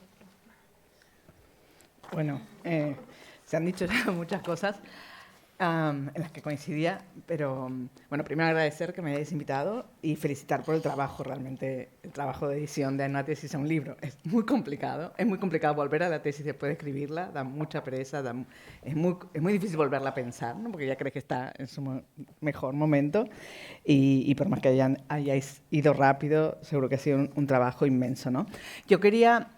Bueno, se han dicho ya muchas cosas en las que coincidía, pero bueno, primero agradecer que me hayáis invitado y felicitar por el trabajo, realmente el trabajo de edición de una tesis a un libro. Es muy complicado volver a la tesis después de escribirla, da mucha pereza, es muy difícil volverla a pensar, ¿no? Porque ya crees que está en su mejor momento y por más que hayáis ido rápido, seguro que ha sido un trabajo inmenso, ¿no? Yo quería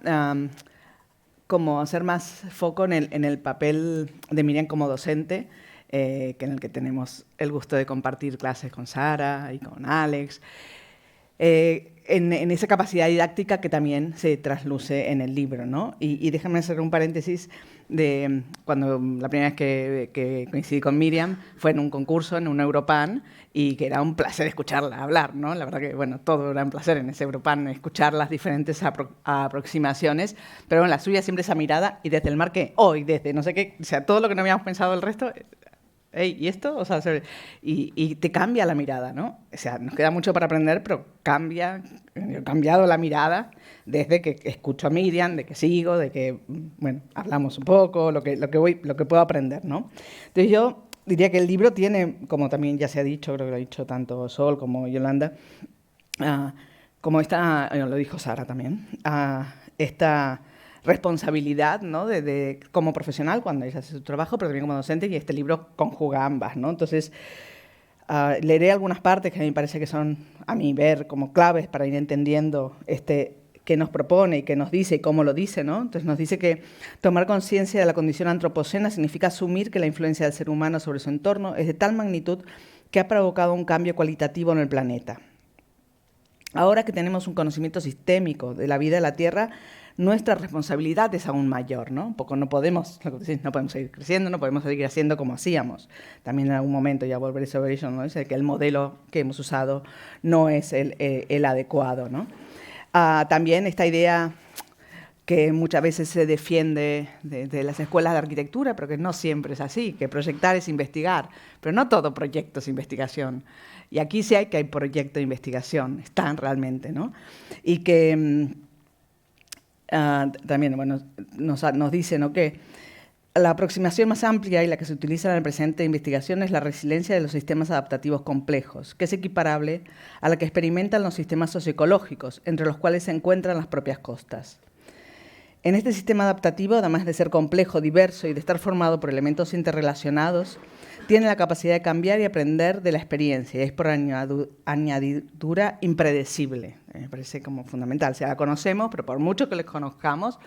como hacer más foco en el papel de Míriam como docente, que en el que tenemos el gusto de compartir clases con Sara y con Alex, en esa capacidad didáctica que también se trasluce en el libro, ¿no? Y déjame hacer un paréntesis de cuando la primera vez que coincidí con Míriam fue en un concurso, en un Europan, y que era un placer escucharla hablar, ¿no? La verdad que, bueno, todo era un placer en ese Europan, escuchar las diferentes aproximaciones, pero en la suya siempre esa mirada, y desde el mar que, y desde no sé qué, o sea, todo lo que no habíamos pensado el resto... ¿Y esto? O sea, y te cambia la mirada, ¿no? O sea, nos queda mucho para aprender, pero he cambiado la mirada desde que escucho a Míriam, de que sigo, de que, bueno, hablamos un poco, lo que puedo aprender, ¿no? Entonces yo diría que el libro tiene, como también ya se ha dicho, creo que lo ha dicho tanto Sol como Yolanda, como lo dijo Sara también, esta responsabilidad, ¿no? de como profesional cuando ella hace su trabajo, pero también como docente, y este libro conjuga ambas, ¿no? Entonces, leeré algunas partes que a mí me parece que son, a mi ver, como claves para ir entendiendo qué que nos propone y que nos dice y cómo lo dice, ¿no? Entonces nos dice que tomar conciencia de la condición antropocena significa asumir que la influencia del ser humano sobre su entorno es de tal magnitud que ha provocado un cambio cualitativo en el planeta. Ahora que tenemos un conocimiento sistémico de la vida de la Tierra, nuestra responsabilidad es aún mayor, ¿no? Porque no podemos seguir creciendo, no podemos seguir haciendo como hacíamos. También en algún momento, ya volveré sobre ello, ¿no? Dice que el modelo que hemos usado no es el adecuado, ¿no? También esta idea que muchas veces se defiende de las escuelas de arquitectura, pero que no siempre es así, que proyectar es investigar, pero no todo proyecto es investigación. Y aquí sí hay proyectos de investigación, están realmente, ¿no? Y que también, bueno, nos dice, ¿no?, que la aproximación más amplia y la que se utiliza en el presente de investigación es la resiliencia de los sistemas adaptativos complejos, que es equiparable a la que experimentan los sistemas socioecológicos, entre los cuales se encuentran las propias costas. En este sistema adaptativo, además de ser complejo, diverso y de estar formado por elementos interrelacionados, tiene la capacidad de cambiar y aprender de la experiencia, y es por añadidura impredecible. Me parece como fundamental. O sea, la conocemos, pero por mucho que les conozcamos,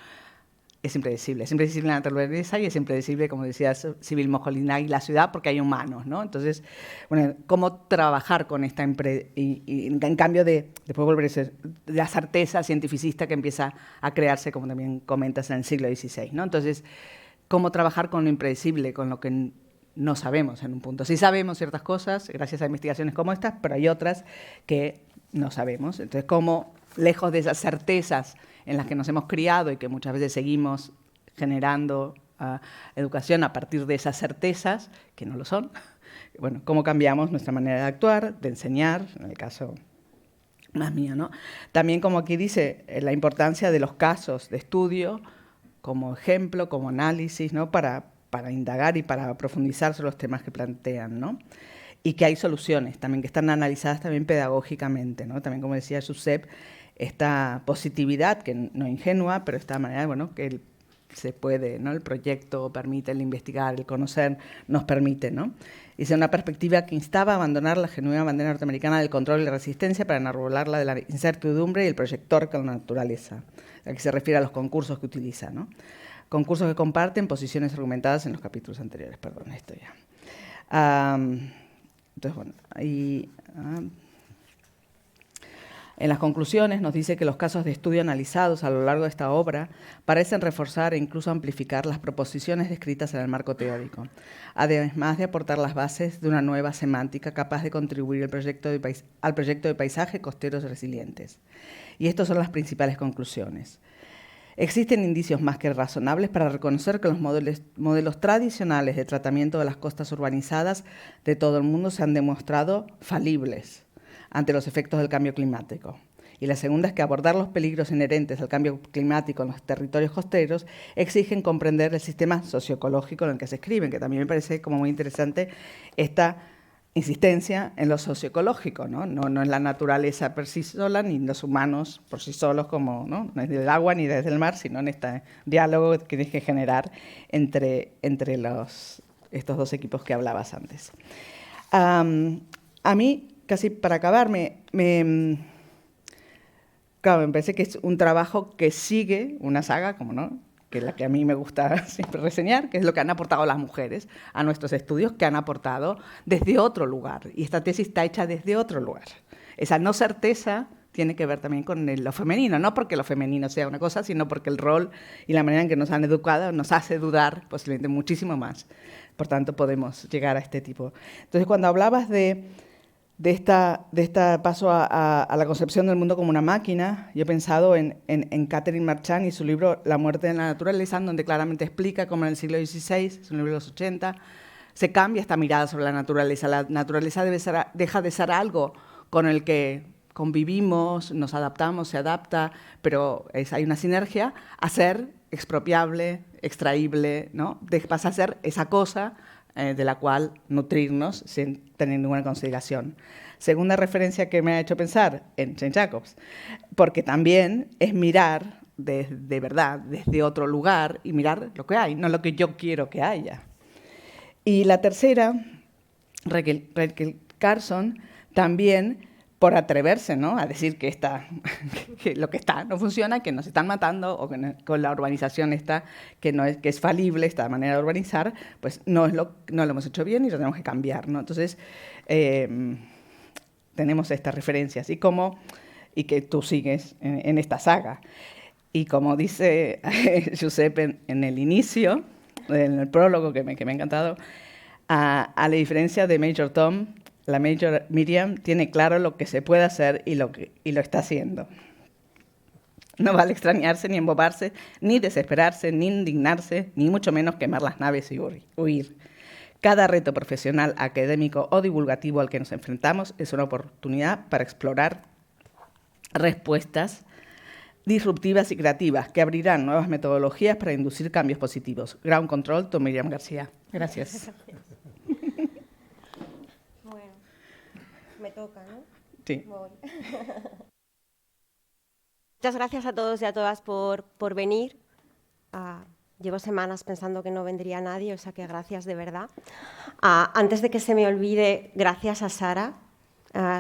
es impredecible. Es impredecible la naturaleza y es impredecible, como decía Sibyl Mojolinagui, la ciudad, porque hay humanos, ¿no? Entonces, bueno, ¿cómo trabajar con esta y en cambio después volver a ser la certeza cientificista que empieza a crearse, como también comentas, en el siglo XVI, ¿no? Entonces, ¿cómo trabajar con lo impredecible, con lo que no sabemos en un punto? Sí sabemos ciertas cosas, gracias a investigaciones como estas, pero hay otras que no sabemos. Entonces, ¿cómo, lejos de esas certezas en las que nos hemos criado y que muchas veces seguimos generando educación a partir de esas certezas, que no lo son, bueno, cómo cambiamos nuestra manera de actuar, de enseñar, en el caso más mío, ¿no? También, como aquí dice, la importancia de los casos de estudio como ejemplo, como análisis, ¿no?, para indagar y para profundizar sobre los temas que plantean, ¿no? Y que hay soluciones también que están analizadas también pedagógicamente, ¿no? También, como decía Josep, esta positividad, que no ingenua, pero esta manera, bueno, que se puede, ¿no? El proyecto permite, el investigar, el conocer, nos permite, ¿no? Y es una perspectiva que instaba a abandonar la genuina bandera norteamericana del control y la resistencia para enarbolarla de la incertidumbre y el proyector con la naturaleza, a que se refiere a los concursos que utiliza, ¿no? Concursos que comparten posiciones argumentadas en los capítulos anteriores. Perdón, esto ya. Entonces, bueno, ahí... En las conclusiones nos dice que los casos de estudio analizados a lo largo de esta obra parecen reforzar e incluso amplificar las proposiciones descritas en el marco teórico, además de aportar las bases de una nueva semántica capaz de contribuir al proyecto de paisaje costeros resilientes. Y estas son las principales conclusiones. Existen indicios más que razonables para reconocer que los modelos tradicionales de tratamiento de las costas urbanizadas de todo el mundo se han demostrado falibles ante los efectos del cambio climático. Y la segunda es que abordar los peligros inherentes al cambio climático en los territorios costeros exigen comprender el sistema socioecológico en el que se escriben, que también me parece como muy interesante esta insistencia en lo socioecológico, ¿no? No es la naturaleza por sí sola, ni los humanos por sí solos, como, ¿no? No es del agua ni desde el mar, sino en este diálogo que tienes que generar entre estos dos equipos que hablabas antes. A mí, casi para acabar, me parece que es un trabajo que sigue una saga, como no, que es la que a mí me gusta siempre reseñar, que es lo que han aportado las mujeres a nuestros estudios, que han aportado desde otro lugar. Y esta tesis está hecha desde otro lugar. Esa no certeza tiene que ver también con lo femenino, no porque lo femenino sea una cosa, sino porque el rol y la manera en que nos han educado nos hace dudar posiblemente muchísimo más. Por tanto, podemos llegar a este tipo. Entonces, cuando hablabas de esta paso a la concepción del mundo como una máquina, yo he pensado en Catherine Marchand y su libro La muerte de la naturaleza, donde claramente explica cómo en el siglo XVI, es un libro de los 80, se cambia esta mirada sobre la naturaleza. La naturaleza deja de ser algo con el que convivimos, nos adaptamos, se adapta, pero hay una sinergia, a ser expropiable, extraíble, ¿no? Pasa a ser esa cosa de la cual nutrirnos sin tener ninguna consideración. Segunda referencia que me ha hecho pensar en Jane Jacobs, porque también es mirar de verdad desde otro lugar y mirar lo que hay, no lo que yo quiero que haya. Y la tercera, Rachel Carson, también por atreverse, ¿no?, a decir que, que lo que está no funciona, que nos están matando, o que con la urbanización que es falible esta manera de urbanizar, pues no lo hemos hecho bien y lo tenemos que cambiar, ¿no? Entonces, tenemos estas referencias y que tú sigues en esta saga. Y como dice Josep en el inicio, en el prólogo que me ha encantado, a la diferencia de Major Tom, la Major Miriam tiene claro lo que se puede hacer y lo está haciendo. No vale extrañarse, ni embobarse, ni desesperarse, ni indignarse, ni mucho menos quemar las naves y huir. Cada reto profesional, académico o divulgativo al que nos enfrentamos es una oportunidad para explorar respuestas disruptivas y creativas que abrirán nuevas metodologías para inducir cambios positivos. Ground Control, Tom Miriam García. Gracias. Bueno, me toca, ¿no? Sí. Voy. Muchas gracias a todos y a todas por venir. Llevo semanas pensando que no vendría nadie, o sea que gracias de verdad. Antes de que se me olvide, gracias a Sara.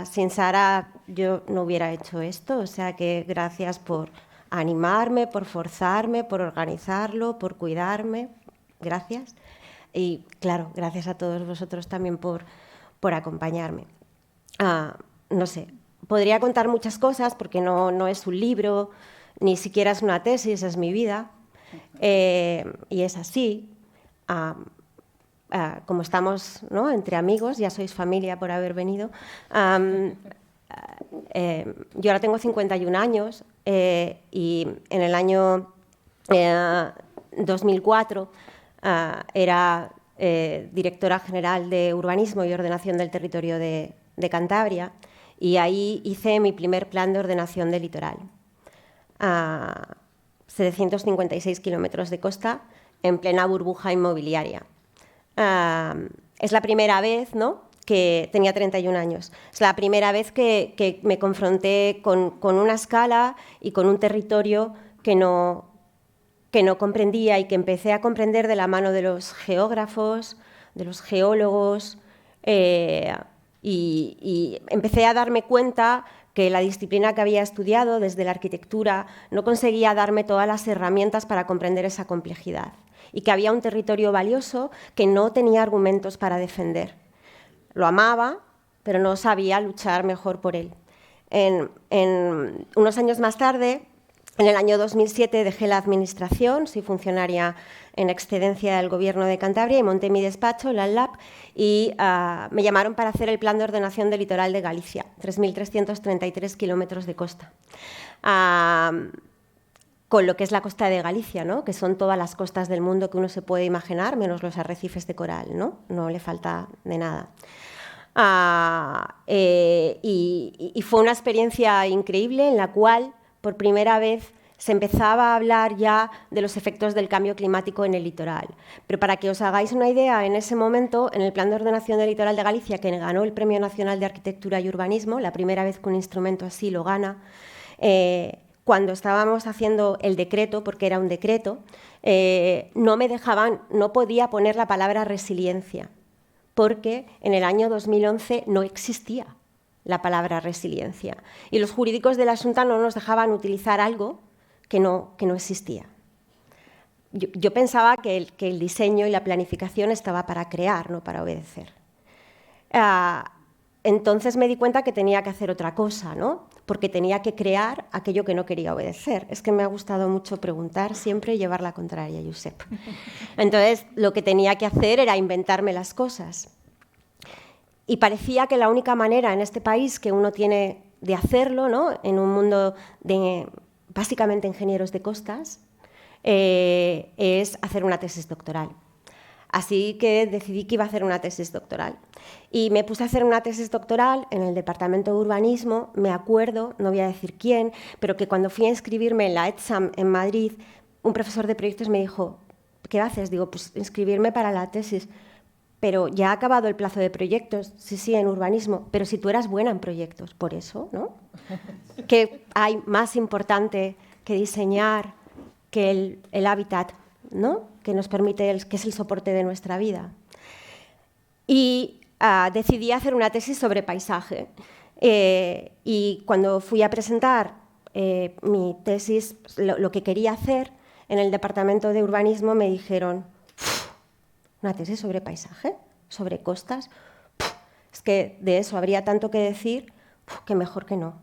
Sin Sara yo no hubiera hecho esto, o sea que gracias por animarme, por forzarme, por organizarlo, por cuidarme. Gracias. Y claro, gracias a todos vosotros también por acompañarme. No sé, podría contar muchas cosas porque no es un libro, ni siquiera es una tesis, es mi vida. Y es así. Como estamos, ¿no?, entre amigos, ya sois familia por haber venido. Yo ahora tengo 51 años y en el año 2004 era directora general de Urbanismo y Ordenación del Territorio de Cantabria, y ahí hice mi primer plan de ordenación del litoral. 756 kilómetros de costa en plena burbuja inmobiliaria. Es la primera vez, ¿no?, que tenía 31 años. Es la primera vez que me confronté con una escala y con un territorio que no comprendía y que empecé a comprender de la mano de los geógrafos, de los geólogos, y empecé a darme cuenta que la disciplina que había estudiado desde la arquitectura no conseguía darme todas las herramientas para comprender esa complejidad, y que había un territorio valioso que no tenía argumentos para defender. Lo amaba, pero no sabía luchar mejor por él. Unos años más tarde, en el año 2007, dejé la administración, soy funcionaria en excedencia del Gobierno de Cantabria, y monté mi despacho, el ANLAB, y me llamaron para hacer el plan de ordenación del litoral de Galicia, 3.333 kilómetros de costa. Con lo que es la costa de Galicia, ¿no?, que son todas las costas del mundo que uno se puede imaginar, menos los arrecifes de coral, ¿no? No le falta de nada. Y fue una experiencia increíble en la cual, por primera vez, se empezaba a hablar ya de los efectos del cambio climático en el litoral. Pero para que os hagáis una idea, en ese momento, en el Plan de Ordenación del Litoral de Galicia, que ganó el Premio Nacional de Arquitectura y Urbanismo, la primera vez que un instrumento así lo gana, cuando estábamos haciendo el decreto, porque era un decreto, no podía poner la palabra resiliencia, porque en el año 2011 no existía la palabra resiliencia. Y los jurídicos de la Xunta no nos dejaban utilizar algo que no existía. Yo pensaba que el diseño y la planificación estaba para crear, no para obedecer. Entonces me di cuenta que tenía que hacer otra cosa, ¿no?, porque tenía que crear aquello que no quería obedecer. Es que me ha gustado mucho preguntar siempre y llevar la contraria, Josep. Entonces, lo que tenía que hacer era inventarme las cosas. Y parecía que la única manera en este país que uno tiene de hacerlo, ¿no?, en un mundo de básicamente ingenieros de costas, es hacer una tesis doctoral. Así que decidí que iba a hacer una tesis doctoral. Y me puse a hacer una tesis doctoral en el Departamento de Urbanismo. Me acuerdo, no voy a decir quién, pero que cuando fui a inscribirme en la ETSAM en Madrid, un profesor de proyectos me dijo, ¿qué haces? Digo, pues inscribirme para la tesis. Pero ya ha acabado el plazo de proyectos. Sí, en urbanismo. Pero si tú eras buena en proyectos, por eso, ¿no? ¿Qué hay más importante que diseñar que el hábitat, ¿no?, que nos permite, que es el soporte de nuestra vida? Y decidí hacer una tesis sobre paisaje. Y cuando fui a presentar mi tesis, lo que quería hacer, en el departamento de urbanismo me dijeron, ¿una tesis sobre paisaje? ¿Sobre costas? Es que de eso habría tanto que decir que mejor que no.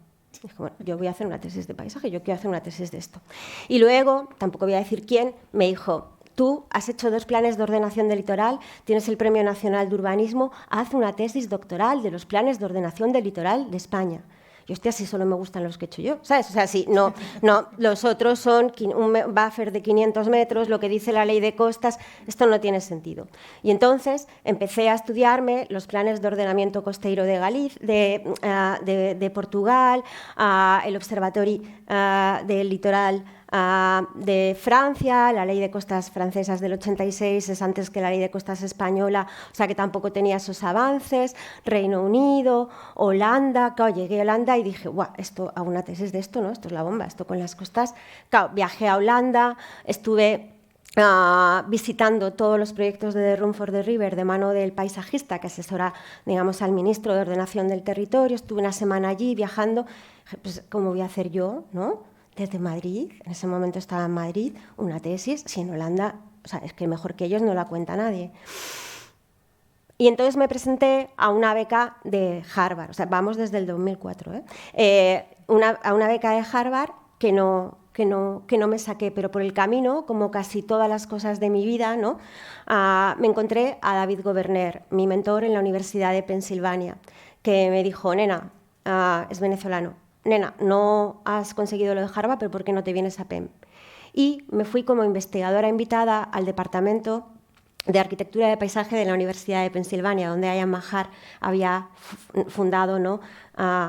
Dije, bueno, yo voy a hacer una tesis de paisaje, yo quiero hacer una tesis de esto. Y luego, tampoco voy a decir quién, me dijo, tú has hecho 2 planes de ordenación del litoral, tienes el Premio Nacional de Urbanismo, haz una tesis doctoral de los planes de ordenación del litoral de España. Y hostia, si solo me gustan los que he hecho yo, ¿sabes? O sea, sí, no, los otros son un buffer de 500 metros, lo que dice la ley de costas, esto no tiene sentido. Y entonces empecé a estudiarme los planes de ordenamiento costeiro de de Portugal, el Observatorio del Litoral de Francia, la ley de costas francesas del 86 es antes que la ley de costas española, o sea que tampoco tenía esos avances, Reino Unido, Holanda, claro, llegué a Holanda y dije, guau, esto, hago una tesis de esto, ¿no? Esto es la bomba, esto con las costas. Claro, viajé a Holanda, estuve visitando todos los proyectos de The Room for the River de mano del paisajista que asesora, digamos, al ministro de Ordenación del Territorio, estuve una semana allí viajando, pues, ¿cómo voy a hacer yo, no? Desde Madrid, en ese momento estaba en Madrid, una tesis, si en Holanda, o sea, es que mejor que ellos no la cuenta nadie. Y entonces me presenté a una beca de Harvard, o sea, vamos desde el 2004, a una beca de Harvard que no me saqué, pero por el camino, como casi todas las cosas de mi vida, ¿no? Me encontré a David Goberner, mi mentor en la Universidad de Pensilvania, que me dijo, nena, es venezolano, nena, no has conseguido lo de Harvard, pero ¿por qué no te vienes a Penn? Y me fui como investigadora invitada al departamento de Arquitectura de Paisaje de la Universidad de Pensilvania, donde Ayan Mahar había fundado, ¿no?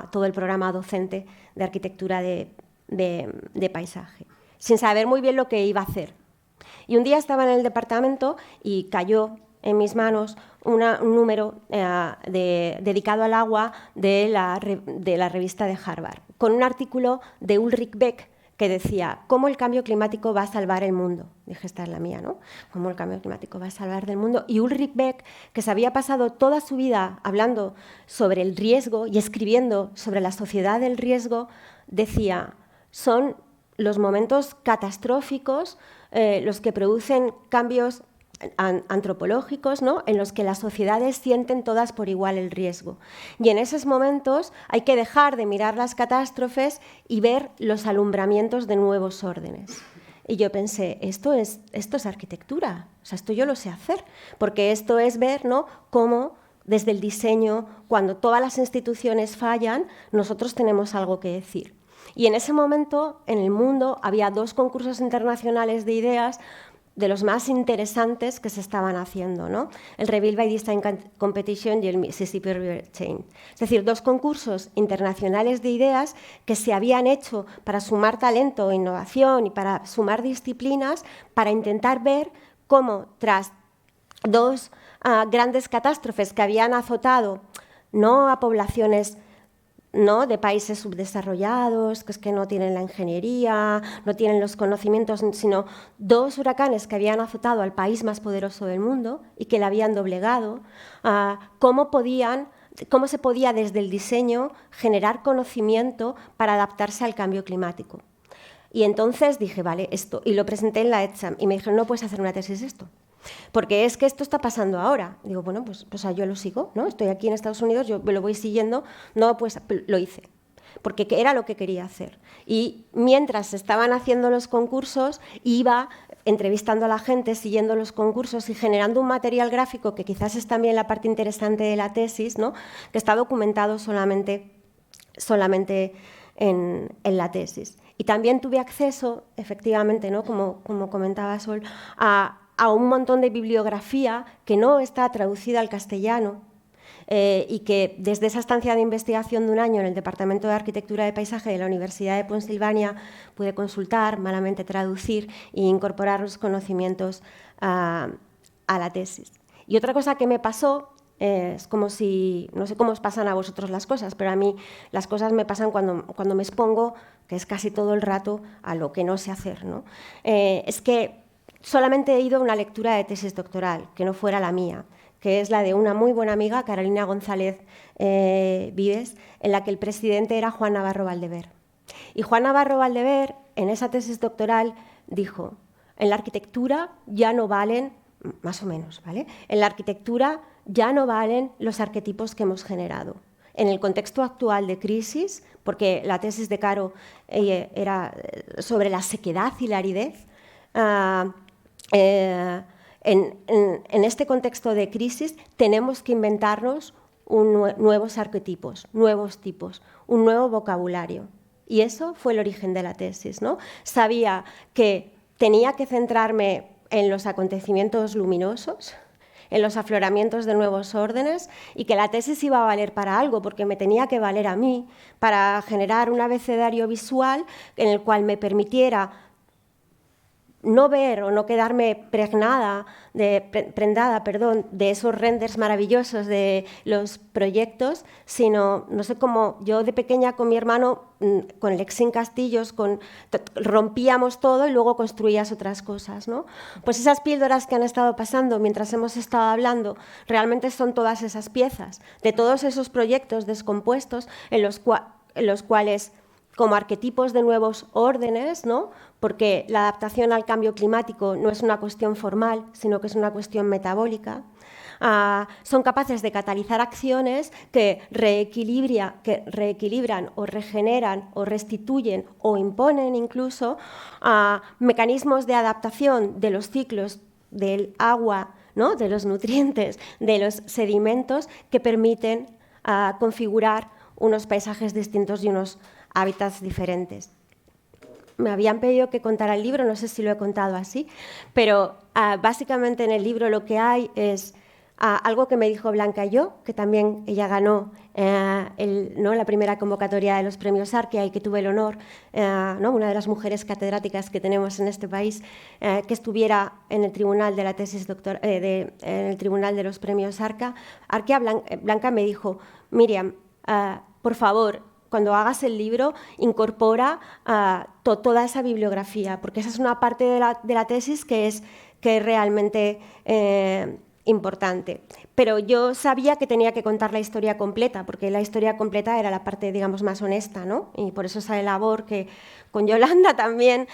Todo el programa docente de arquitectura de paisaje, sin saber muy bien lo que iba a hacer. Y un día estaba en el departamento y cayó en mis manos un número dedicado al agua de la revista de Harvard, con un artículo de Ulrich Beck que decía, ¿cómo el cambio climático va a salvar el mundo? Dije, esta es la mía, ¿no? ¿Cómo el cambio climático va a salvar el mundo? Y Ulrich Beck, que se había pasado toda su vida hablando sobre el riesgo y escribiendo sobre la sociedad del riesgo, decía, son los momentos catastróficos los que producen cambios antropológicos, ¿no? En los que las sociedades sienten todas por igual el riesgo. Y en esos momentos hay que dejar de mirar las catástrofes y ver los alumbramientos de nuevos órdenes. Y yo pensé, esto es arquitectura, o sea, esto yo lo sé hacer, porque esto es ver, ¿no? Cómo desde el diseño, cuando todas las instituciones fallan, nosotros tenemos algo que decir. Y en ese momento, en el mundo, había 2 concursos internacionales de ideas de los más interesantes que se estaban haciendo, ¿no? El Reveal by Design Competition y el Mississippi River Chain. Es decir, 2 concursos internacionales de ideas que se habían hecho para sumar talento e innovación y para sumar disciplinas, para intentar ver cómo, tras 2 grandes catástrofes que habían azotado no a poblaciones, ¿no? De países subdesarrollados, que es que no tienen la ingeniería, no tienen los conocimientos, sino 2 huracanes que habían azotado al país más poderoso del mundo y que le habían doblegado, cómo se podía desde el diseño generar conocimiento para adaptarse al cambio climático. Y entonces dije, vale, esto, y lo presenté en la ETSAM, y me dijeron, no puedes hacer una tesis de esto. Porque es que esto está pasando ahora. Digo, bueno, pues yo lo sigo, ¿no? Estoy aquí en Estados Unidos, yo lo voy siguiendo. No, pues lo hice, porque era lo que quería hacer. Y mientras se estaban haciendo los concursos, iba entrevistando a la gente, siguiendo los concursos y generando un material gráfico, que quizás es también la parte interesante de la tesis, ¿no? Que está documentado solamente en la tesis. Y también tuve acceso, efectivamente, ¿no? Como comentaba Sol, a un montón de bibliografía que no está traducida al castellano y que desde esa estancia de investigación de un año en el Departamento de Arquitectura de Paisaje de la Universidad de Pensilvania pude consultar, malamente traducir e incorporar los conocimientos a la tesis. Y otra cosa que me pasó es como si, no sé cómo os pasan a vosotros las cosas, pero a mí las cosas me pasan cuando me expongo, que es casi todo el rato, a lo que no sé hacer, ¿no? Es que solamente he ido a una lectura de tesis doctoral, que no fuera la mía, que es la de una muy buena amiga, Carolina González Vives, en la que el presidente era Juan Navarro Valdever. Y Juan Navarro Valdever, en esa tesis doctoral, dijo: en la arquitectura ya no valen, más o menos, ¿vale? En la arquitectura ya no valen los arquetipos que hemos generado. En el contexto actual de crisis, porque la tesis de Caro era sobre la sequedad y la aridez, en este contexto de crisis tenemos que inventarnos nuevos arquetipos, nuevos tipos, un nuevo vocabulario. Y eso fue el origen de la tesis, ¿no? Sabía que tenía que centrarme en los acontecimientos luminosos, en los afloramientos de nuevos órdenes, y que la tesis iba a valer para algo, porque me tenía que valer a mí para generar un abecedario visual en el cual me permitiera no ver o no quedarme prendada de esos renders maravillosos de los proyectos, sino, no sé cómo, yo de pequeña con mi hermano, con el Exin Castillos, rompíamos todo y luego construías otras cosas, ¿no? Pues esas píldoras que han estado pasando mientras hemos estado hablando, realmente son todas esas piezas, de todos esos proyectos descompuestos en los cuales, como arquetipos de nuevos órdenes, ¿no? Porque la adaptación al cambio climático no es una cuestión formal, sino que es una cuestión metabólica, son capaces de catalizar acciones que reequilibran o regeneran o restituyen o imponen incluso mecanismos de adaptación de los ciclos del agua, ¿no? De los nutrientes, de los sedimentos, que permiten configurar unos paisajes distintos y unos hábitats diferentes. Me habían pedido que contara el libro, no sé si lo he contado así, pero básicamente en el libro lo que hay es algo que me dijo Blanca Yo, que también ella ganó la primera convocatoria de los premios Arquia, y que tuve el honor, una de las mujeres catedráticas que tenemos en este país, que estuviera en el tribunal de la tesis en el tribunal de los premios Arquia. Blanca me dijo: Miriam, por favor, cuando hagas el libro, incorpora toda esa bibliografía, porque esa es una parte de la tesis que es realmente importante. Pero yo sabía que tenía que contar la historia completa, porque la historia completa era la parte, digamos, más honesta, ¿no? Y por eso esa labor que con Yolanda también,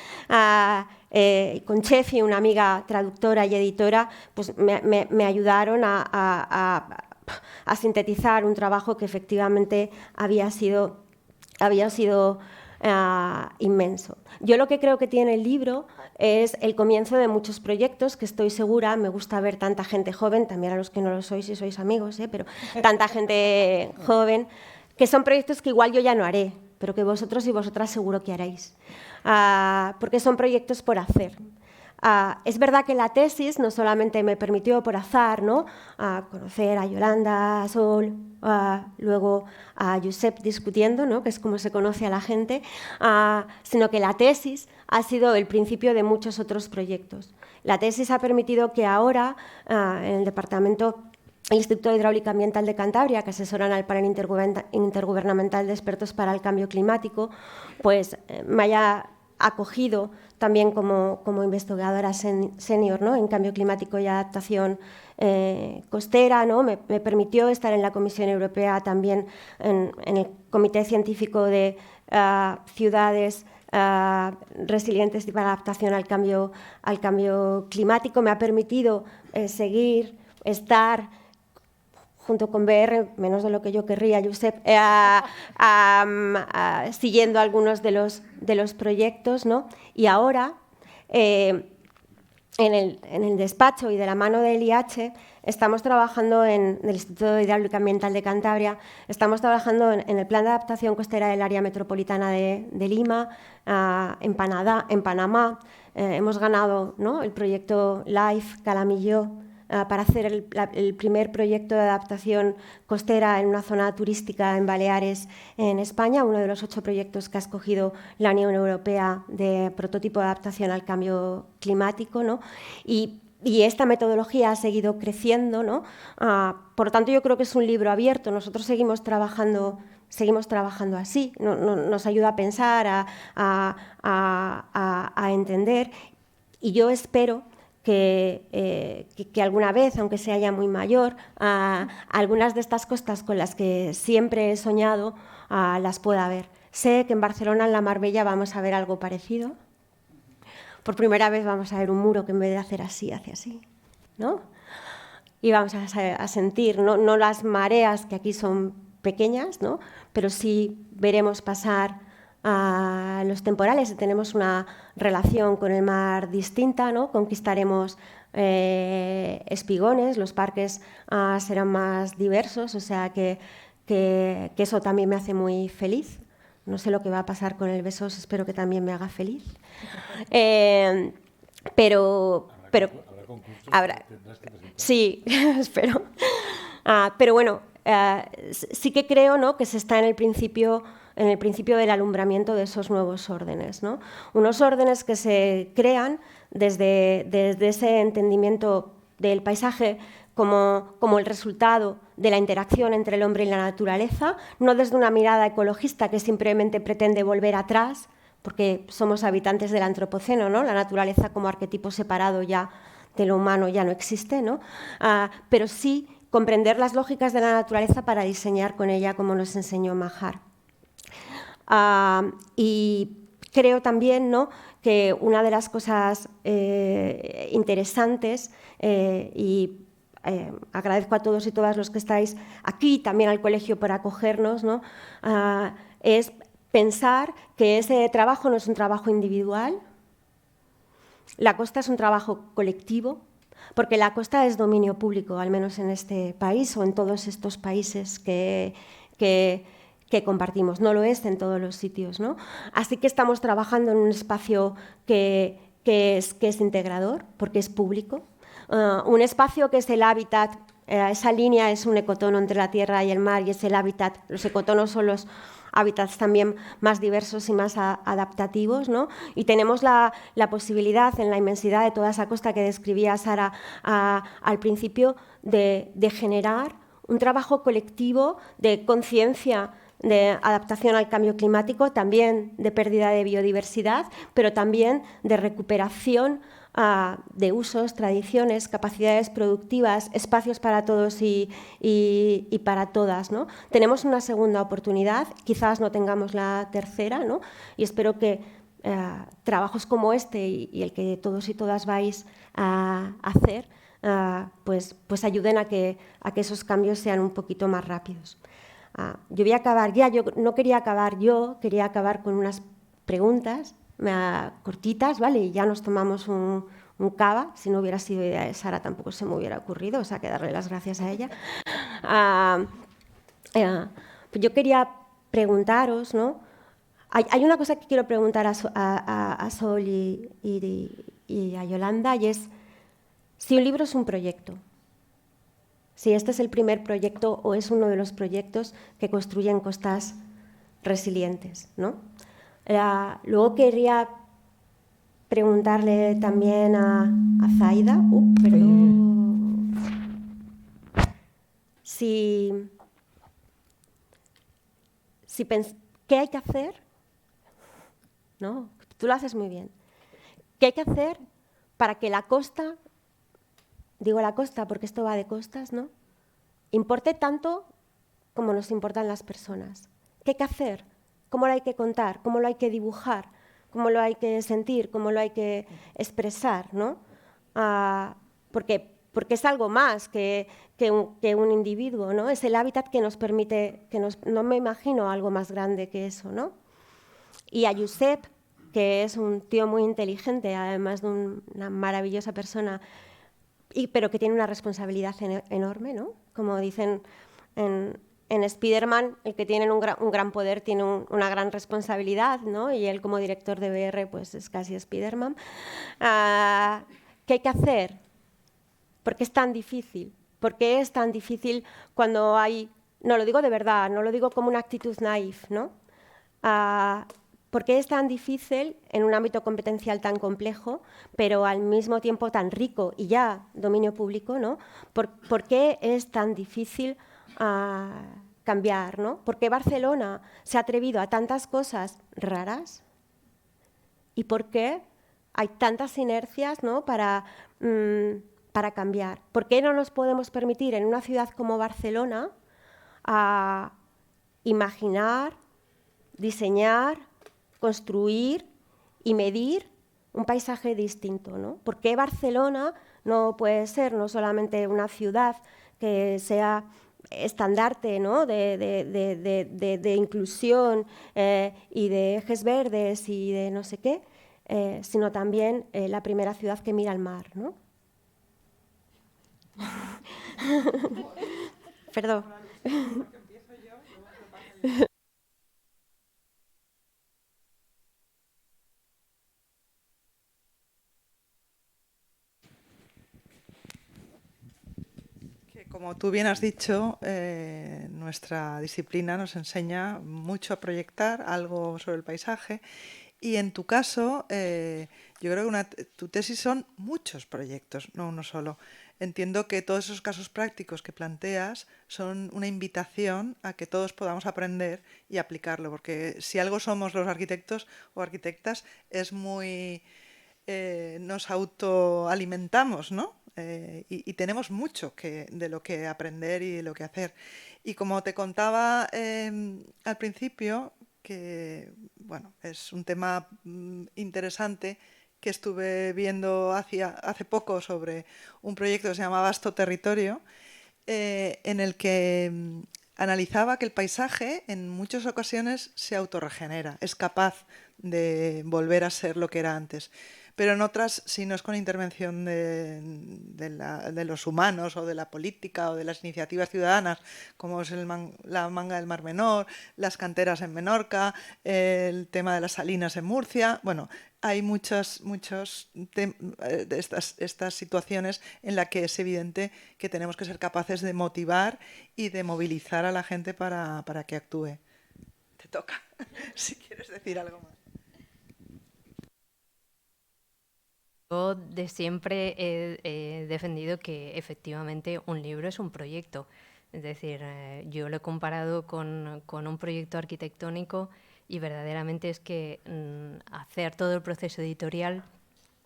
con Chefi, una amiga traductora y editora, pues me ayudaron a sintetizar un trabajo que efectivamente había sido inmenso. Yo lo que creo que tiene el libro es el comienzo de muchos proyectos que estoy segura, me gusta ver tanta gente joven, también a los que no lo sois si sois amigos, pero tanta gente joven, que son proyectos que igual yo ya no haré, pero que vosotros y vosotras seguro que haréis, porque son proyectos por hacer. Es verdad que la tesis no solamente me permitió por azar, ¿no? Conocer a Yolanda, a Sol, luego a Josep discutiendo, ¿no? Que es como se conoce a la gente, sino que la tesis ha sido el principio de muchos otros proyectos. La tesis ha permitido que ahora en el departamento, el Instituto de Hidráulica Ambiental de Cantabria, que asesoran al panel intergubernamental de expertos para el cambio climático, pues me haya acogido también como investigadora senior, ¿no? En cambio climático y adaptación costera, ¿no? Me permitió estar en la Comisión Europea también en el Comité Científico de Ciudades Resilientes para Adaptación al Cambio Climático. Me ha permitido estar junto con BR, menos de lo que yo querría, Josep, siguiendo algunos de los proyectos, ¿no? Y ahora, en el despacho y de la mano del IH, estamos trabajando en el Instituto de Hidráulica Ambiental de Cantabria, estamos trabajando en el Plan de Adaptación Costera del Área Metropolitana de Lima, en Panamá. Hemos ganado, ¿no? El proyecto LIFE Calamillo, para hacer el primer proyecto de adaptación costera en una zona turística en Baleares, en España, uno de los 8 proyectos que ha escogido la Unión Europea de prototipo de adaptación al cambio climático, ¿no? Y esta metodología ha seguido creciendo, ¿no? Por lo tanto, yo creo que es un libro abierto. Nosotros seguimos trabajando así, nos ayuda a pensar, a entender, y yo espero que alguna vez, aunque sea ya muy mayor, algunas de estas costas con las que siempre he soñado las pueda ver. Sé que en Barcelona, en la Marbella, vamos a ver algo parecido. Por primera vez vamos a ver un muro que en vez de hacer así, hace así, ¿no? Y vamos a sentir, no las mareas que aquí son pequeñas, ¿no? Pero sí veremos pasar los temporales y tenemos una relación con el mar distinta, ¿no? Conquistaremos espigones, los parques serán más diversos, o sea que eso también me hace muy feliz. No sé lo que va a pasar con el Besós, espero que también me haga feliz. Pero habrá, sí, espero. Pero bueno, sí que creo, ¿no?, que se está en el principio del alumbramiento de esos nuevos órdenes, ¿no? Unos órdenes que se crean desde ese entendimiento del paisaje como el resultado de la interacción entre el hombre y la naturaleza, no desde una mirada ecologista que simplemente pretende volver atrás, porque somos habitantes del antropoceno, ¿no? La naturaleza como arquetipo separado ya de lo humano ya no existe, ¿no? Pero sí comprender las lógicas de la naturaleza para diseñar con ella, como nos enseñó Majar. Y creo también, ¿no?, que una de las cosas interesantes y agradezco a todos y todas los que estáis aquí, también al colegio por acogernos, ¿no?, es pensar que ese trabajo no es un trabajo individual, la costa es un trabajo colectivo, porque la costa es dominio público, al menos en este país o en todos estos países que compartimos. No lo es en todos los sitios, ¿no? Así que estamos trabajando en un espacio que es integrador, porque es público. Un espacio que es el hábitat, esa línea es un ecotono entre la tierra y el mar y es el hábitat. Los ecotonos son los hábitats también más diversos y más adaptativos, ¿no? Y tenemos la posibilidad, en la inmensidad de toda esa costa que describía Sara al principio, de generar un trabajo colectivo de conciencia, de adaptación al cambio climático, también de pérdida de biodiversidad, pero también de recuperación de usos, tradiciones, capacidades productivas, espacios para todos y para todas, ¿no? Tenemos una segunda oportunidad, quizás no tengamos la tercera, ¿no? Y espero que trabajos como este y el que todos y todas vais a hacer pues ayuden a que esos cambios sean un poquito más rápidos. Yo voy a acabar ya, yo no quería acabar quería acabar con unas preguntas cortitas, ¿vale? Y ya nos tomamos un cava. Si no hubiera sido idea de Sara tampoco se me hubiera ocurrido, o sea, que darle las gracias a ella. Yo quería preguntaros, ¿no? Hay una cosa que quiero preguntar a Sol y a Yolanda, y es si un libro es un proyecto. Si este es el primer proyecto o es uno de los proyectos que construyen costas resilientes, ¿no? Luego quería preguntarle también a Zaida, perdón, ¿qué hay que hacer? No, tú lo haces muy bien. ¿Qué hay que hacer para que la costa, digo la costa porque esto va de costas, ¿no?, importe tanto como nos importan las personas? ¿Qué hay que hacer? ¿Cómo lo hay que contar? ¿Cómo lo hay que dibujar? ¿Cómo lo hay que sentir? ¿Cómo lo hay que expresar? ¿No? Porque es algo más que un individuo, ¿no? Es el hábitat que nos permite, no me imagino algo más grande que eso, ¿no? Y a Josep, que es un tío muy inteligente, además de una maravillosa persona, pero que tiene una responsabilidad enorme, ¿no? Como dicen en Spiderman, el que tiene un gran poder tiene una gran responsabilidad, ¿no? Y él, como director de BR, pues es casi Spiderman. ¿Qué hay que hacer? ¿Por qué es tan difícil? ¿Por qué es tan difícil cuando hay...? No lo digo de verdad, no lo digo como una actitud naif, ¿no? ¿Por qué es tan difícil en un ámbito competencial tan complejo, pero al mismo tiempo tan rico y ya dominio público, ¿no? ¿Por qué es tan difícil cambiar, ¿no? ¿Por qué Barcelona se ha atrevido a tantas cosas raras? ¿Y por qué hay tantas inercias, ¿no?, para cambiar. ¿Por qué no nos podemos permitir en una ciudad como Barcelona a imaginar, diseñar, construir y medir un paisaje distinto, ¿no? ¿Por qué Barcelona no puede ser no solamente una ciudad que sea estandarte, ¿no?, de inclusión y de ejes verdes y de no sé qué, sino también la primera ciudad que mira al mar, ¿no? Perdón. Como tú bien has dicho, nuestra disciplina nos enseña mucho a proyectar algo sobre el paisaje y en tu caso, yo creo que tu tesis son muchos proyectos, no uno solo. Entiendo que todos esos casos prácticos que planteas son una invitación a que todos podamos aprender y aplicarlo, porque si algo somos los arquitectos o arquitectas es muy... nos autoalimentamos, ¿no? Y tenemos mucho de lo que aprender y de lo que hacer. Y como te contaba al principio, que bueno, es un tema interesante que estuve viendo hace poco sobre un proyecto que se llama Vasto Territorio, en el que analizaba que el paisaje en muchas ocasiones se autorregenera, es capaz de volver a ser lo que era antes. Pero en otras, si no es con intervención de los humanos o de la política o de las iniciativas ciudadanas, como es la Manga del Mar Menor, las canteras en Menorca, el tema de las salinas en Murcia. Bueno, hay muchas de estas situaciones en las que es evidente que tenemos que ser capaces de motivar y de movilizar a la gente para que actúe. Te toca, si quieres decir algo más. Yo de siempre he defendido que efectivamente un libro es un proyecto. Es decir, yo lo he comparado con un proyecto arquitectónico y verdaderamente es que hacer todo el proceso editorial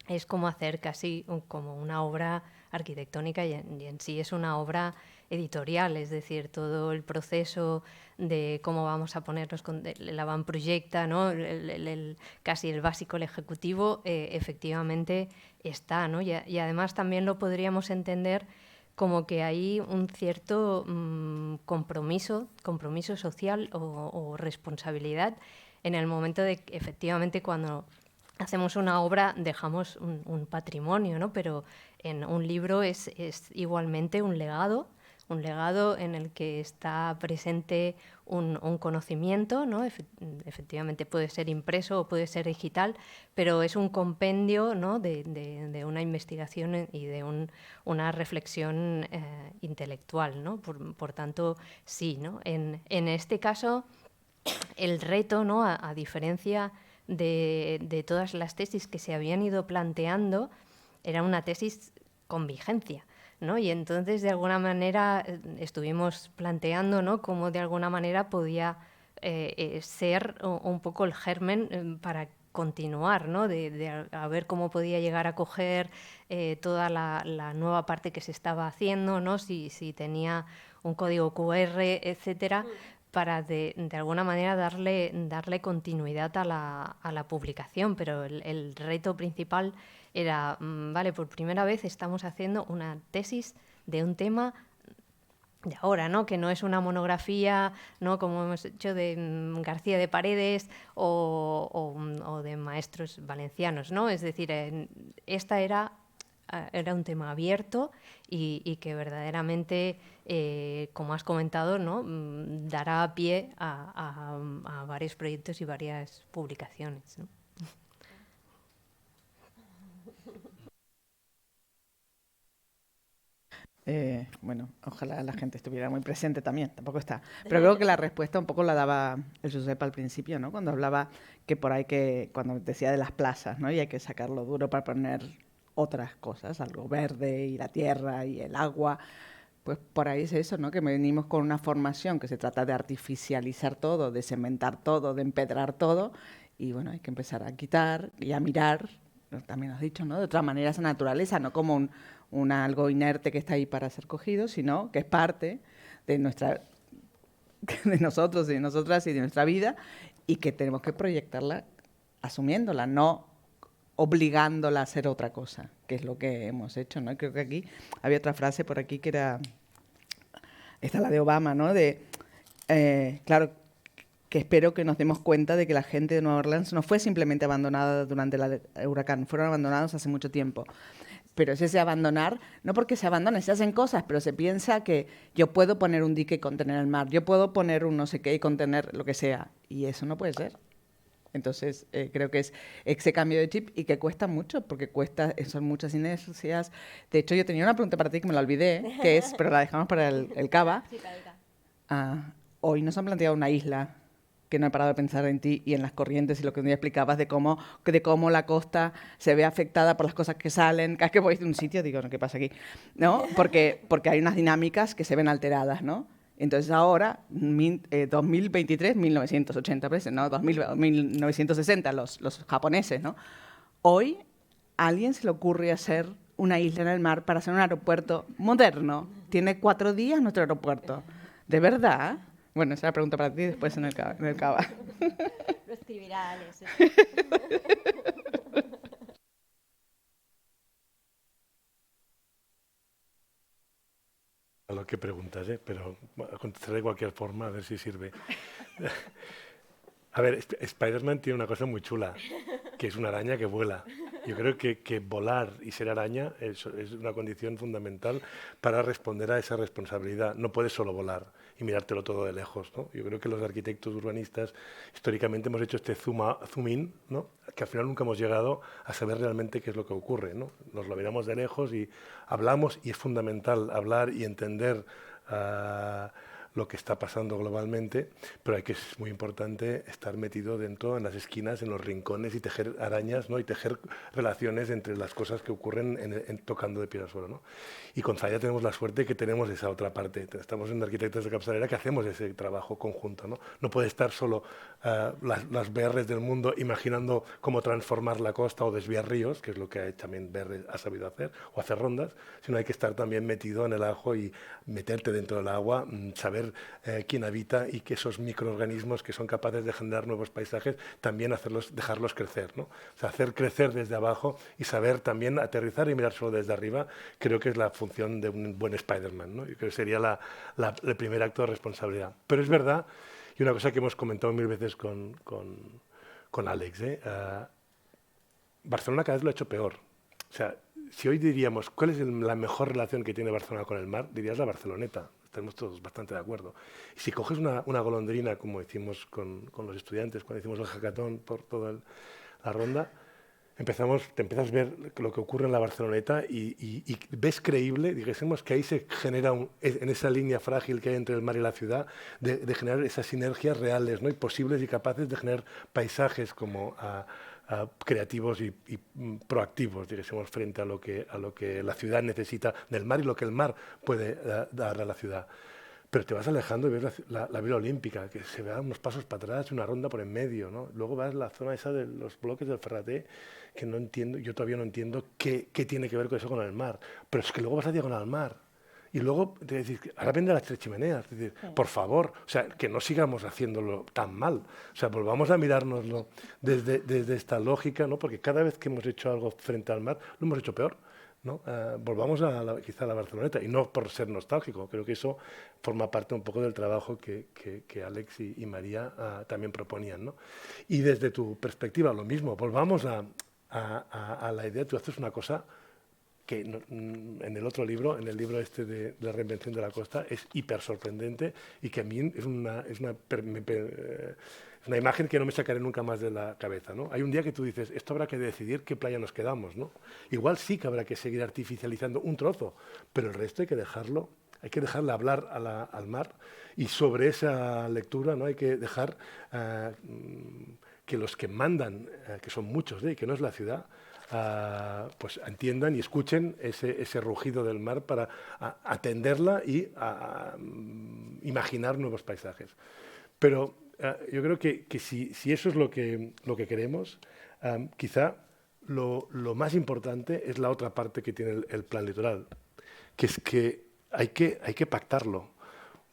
es como hacer casi como una obra arquitectónica y en sí es una obra editorial, es decir, todo el proceso de cómo vamos a ponernos con el avantprojecte, ¿no? Casi el básico, el ejecutivo, efectivamente está, ¿no? Y además también lo podríamos entender como que hay un cierto compromiso social o responsabilidad en el momento de que efectivamente cuando hacemos una obra dejamos un patrimonio, ¿no? Pero en un libro es igualmente un legado en el que está presente un conocimiento, ¿no? Efectivamente puede ser impreso o puede ser digital, pero es un compendio, ¿no?, de una investigación y de una reflexión intelectual, ¿no? Por tanto, sí, ¿no? En este caso, el reto, ¿no?, a diferencia de todas las tesis que se habían ido planteando, era una tesis con vigencia, ¿no? Y entonces, de alguna manera, estuvimos planteando, ¿no?, cómo de alguna manera podía ser un poco el germen para continuar, ¿no?, a ver cómo podía llegar a coger toda la nueva parte que se estaba haciendo, ¿no?, si tenía un código QR, etcétera, para de alguna manera darle continuidad a la publicación, pero el reto principal era, vale, por primera vez estamos haciendo una tesis de un tema de ahora, ¿no?, que no es una monografía, ¿no?, como hemos hecho de García de Paredes o de maestros valencianos, ¿no? Es decir, esta era un tema abierto y que verdaderamente, como has comentado, ¿no?, dará pie a varios proyectos y varias publicaciones, ¿no? Bueno, ojalá la gente estuviera muy presente también, tampoco está. Pero creo que la respuesta un poco la daba el Josep al principio, ¿no? Cuando hablaba que por ahí cuando decía de las plazas, ¿no? Y hay que sacarlo duro para poner otras cosas, algo verde y la tierra y el agua. Pues por ahí es eso, ¿no? Que venimos con una formación que se trata de artificializar todo, de cementar todo, de empedrar todo. Y bueno, hay que empezar a quitar y a mirar también has dicho, ¿no? De otra manera esa naturaleza, no como algo inerte que está ahí para ser cogido, sino que es parte de de nosotros y de nosotras y de nuestra vida, y que tenemos que proyectarla asumiéndola, no obligándola a hacer otra cosa, que es lo que hemos hecho, ¿no? Creo que aquí había otra frase por aquí que era, esta la de Obama, ¿no? Claro, que espero que nos demos cuenta de que la gente de Nueva Orleans no fue simplemente abandonada durante el huracán, fueron abandonados hace mucho tiempo. Pero es ese abandonar, no porque se abandonen, se hacen cosas, pero se piensa que yo puedo poner un dique y contener el mar, yo puedo poner un no sé qué y contener lo que sea, y eso no puede ser. Entonces, creo que es ese cambio de chip y que cuesta mucho, porque son muchas inercias. De hecho, yo tenía una pregunta para ti que me la olvidé, pero la dejamos para el Cava. Sí, para Hoy nos han planteado una isla, que no he parado de pensar en ti y en las corrientes y lo que un día explicabas de cómo la costa se ve afectada por las cosas que salen. Cada vez que voy de un sitio digo, ¿qué pasa aquí? ¿No? Porque hay unas dinámicas que se ven alteradas, ¿no? Entonces ahora, 2023, 1980, parece, ¿no? 1960, los japoneses, ¿no? Hoy, ¿a alguien se le ocurre hacer una isla en el mar para hacer un aeropuerto moderno? Tiene 4 días nuestro aeropuerto. ¿De verdad? Bueno, esa es la pregunta para ti después en el Cava. Lo escribirá Alex. A lo que preguntas, pero contestaré de cualquier forma, a ver si sirve. A ver, Spider-Man tiene una cosa muy chula, que es una araña que vuela. Yo creo que volar y ser araña es una condición fundamental para responder a esa responsabilidad. No puedes solo volar y mirártelo todo de lejos, ¿no? Yo creo que los arquitectos urbanistas históricamente hemos hecho este zoom in, ¿no? Que al final nunca hemos llegado a saber realmente qué es lo que ocurre, ¿no? Nos lo miramos de lejos y hablamos, y es fundamental hablar y entender lo que está pasando globalmente, pero es muy importante estar metido dentro, en las esquinas, en los rincones, y tejer arañas, ¿no? Y tejer relaciones entre las cosas que ocurren tocando de pie al suelo, ¿no? Y con Zaya tenemos la suerte que tenemos esa otra parte. Estamos en Arquitectos de Capçalera que hacemos ese trabajo conjunto, ¿no? No puede estar solo las BRs del mundo imaginando cómo transformar la costa o desviar ríos, que es lo que también BR ha sabido hacer, o hacer rondas, sino hay que estar también metido en el ajo y meterte dentro del agua, saber quién habita, y que esos microorganismos que son capaces de generar nuevos paisajes también dejarlos crecer, ¿no? O sea, hacer crecer desde abajo y saber también aterrizar y mirar solo desde arriba, creo que es la función de un buen Spider-Man, ¿no? Yo creo que sería el primer acto de responsabilidad. Pero es verdad, y una cosa que hemos comentado 1000 veces con Alex, Barcelona cada vez lo ha hecho peor. O sea, si hoy diríamos cuál es la mejor relación que tiene Barcelona con el mar, dirías la Barceloneta. Estamos todos bastante de acuerdo. Y si coges una golondrina, como hicimos con los estudiantes cuando hicimos el hackathon por toda la ronda, te empiezas a ver lo que ocurre en la Barceloneta y ves creíble, dijésemos, que ahí se genera, en esa línea frágil que hay entre el mar y la ciudad, de generar esas sinergias reales, ¿no? Y posibles y capaces de generar paisajes como creativos y proactivos, digamos, frente a lo que la ciudad necesita del mar y lo que el mar puede dar a la ciudad. Pero te vas alejando y ves la Vila Olímpica, que se ve unos pasos para atrás y una ronda por en medio, ¿no? Luego vas a la zona esa de los bloques del Ferraté, que no entiendo, yo todavía no entiendo qué tiene que ver con eso con el mar. Pero es que luego vas a Diagonal Mar. Y luego te decís, ahora vende las 3 chimeneas. Es decir, por favor, o sea, que no sigamos haciéndolo tan mal. O sea, volvamos a mirárnoslo desde esta lógica, ¿no? Porque cada vez que hemos hecho algo frente al mar, lo hemos hecho peor, ¿no? Volvamos quizá a la Barceloneta, y no por ser nostálgico. Creo que eso forma parte un poco del trabajo que Alex y María también proponían, ¿no? Y desde tu perspectiva, lo mismo. Volvamos a la idea, tú haces una cosa que en el otro libro, en el libro este de la reinvención de la costa, es hiper sorprendente, y que a mí es una imagen que no me sacaré nunca más de la cabeza, ¿no? Hay un día que tú dices, esto habrá que decidir qué playa nos quedamos, ¿no? Igual sí que habrá que seguir artificializando un trozo, pero el resto hay que dejarle hablar al mar, y sobre esa lectura, ¿no? Hay que dejar que los que mandan, que son muchos, y que no es la ciudad, pues entiendan y escuchen ese rugido del mar para atenderla y imaginar nuevos paisajes. Pero yo creo que si eso es lo que queremos, quizá lo más importante es la otra parte que tiene el plan litoral, que es que hay que pactarlo,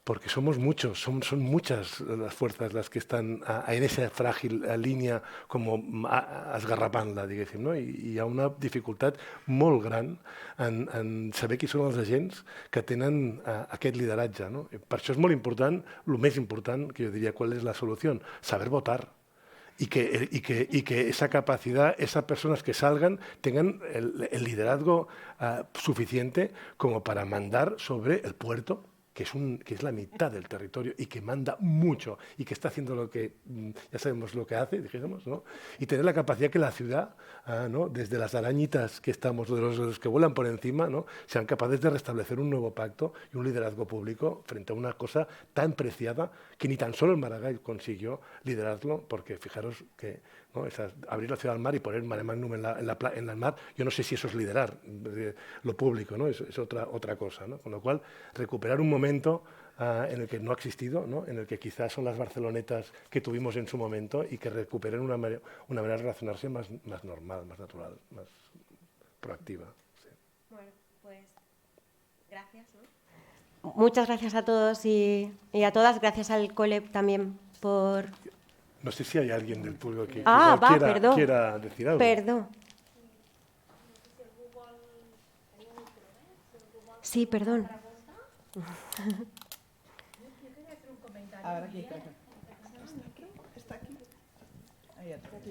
porque somos muchos, son muchas las fuerzas las que estan en esa frágil línia com esgarrapant-la, diguéssim, no? I hi ha una dificultat molt gran en saber qui són els agents que tenen aquest lideratge, no? Per això és molt important, el més important, que jo diria, qual és la solució? Saber votar. Y que esa capacidad, esas personas que salgan, tengan el liderazgo suficiente como para mandar sobre el puerto, que es la mitad del territorio y que manda mucho y que está haciendo lo que, ya sabemos lo que hace, dijéramos, ¿no? Y tener la capacidad que la ciudad, ¿no? Desde las arañitas que estamos, de los que vuelan por encima, ¿no? Sean capaces de restablecer un nuevo pacto y un liderazgo público frente a una cosa tan preciada que ni tan solo el Maragall consiguió liderarlo, porque fijaros que, ¿no? Abrir la ciudad al mar y poner Mare Magnum en el mar, yo no sé si eso es liderar lo público, ¿no? Es otra cosa, ¿no? Con lo cual, recuperar un momento en el que no ha existido, ¿no? En el que quizás son las Barcelonetas que tuvimos en su momento y que recuperen una manera de relacionarse más normal, más natural, más proactiva. Sí. Bueno, pues gracias, ¿no? Muchas gracias a todos y a todas. Gracias al COLEP también por... No sé si hay alguien del público que quiera decir algo. Perdón. Sí, perdón. Ahora aquí está aquí. Ahí atrás.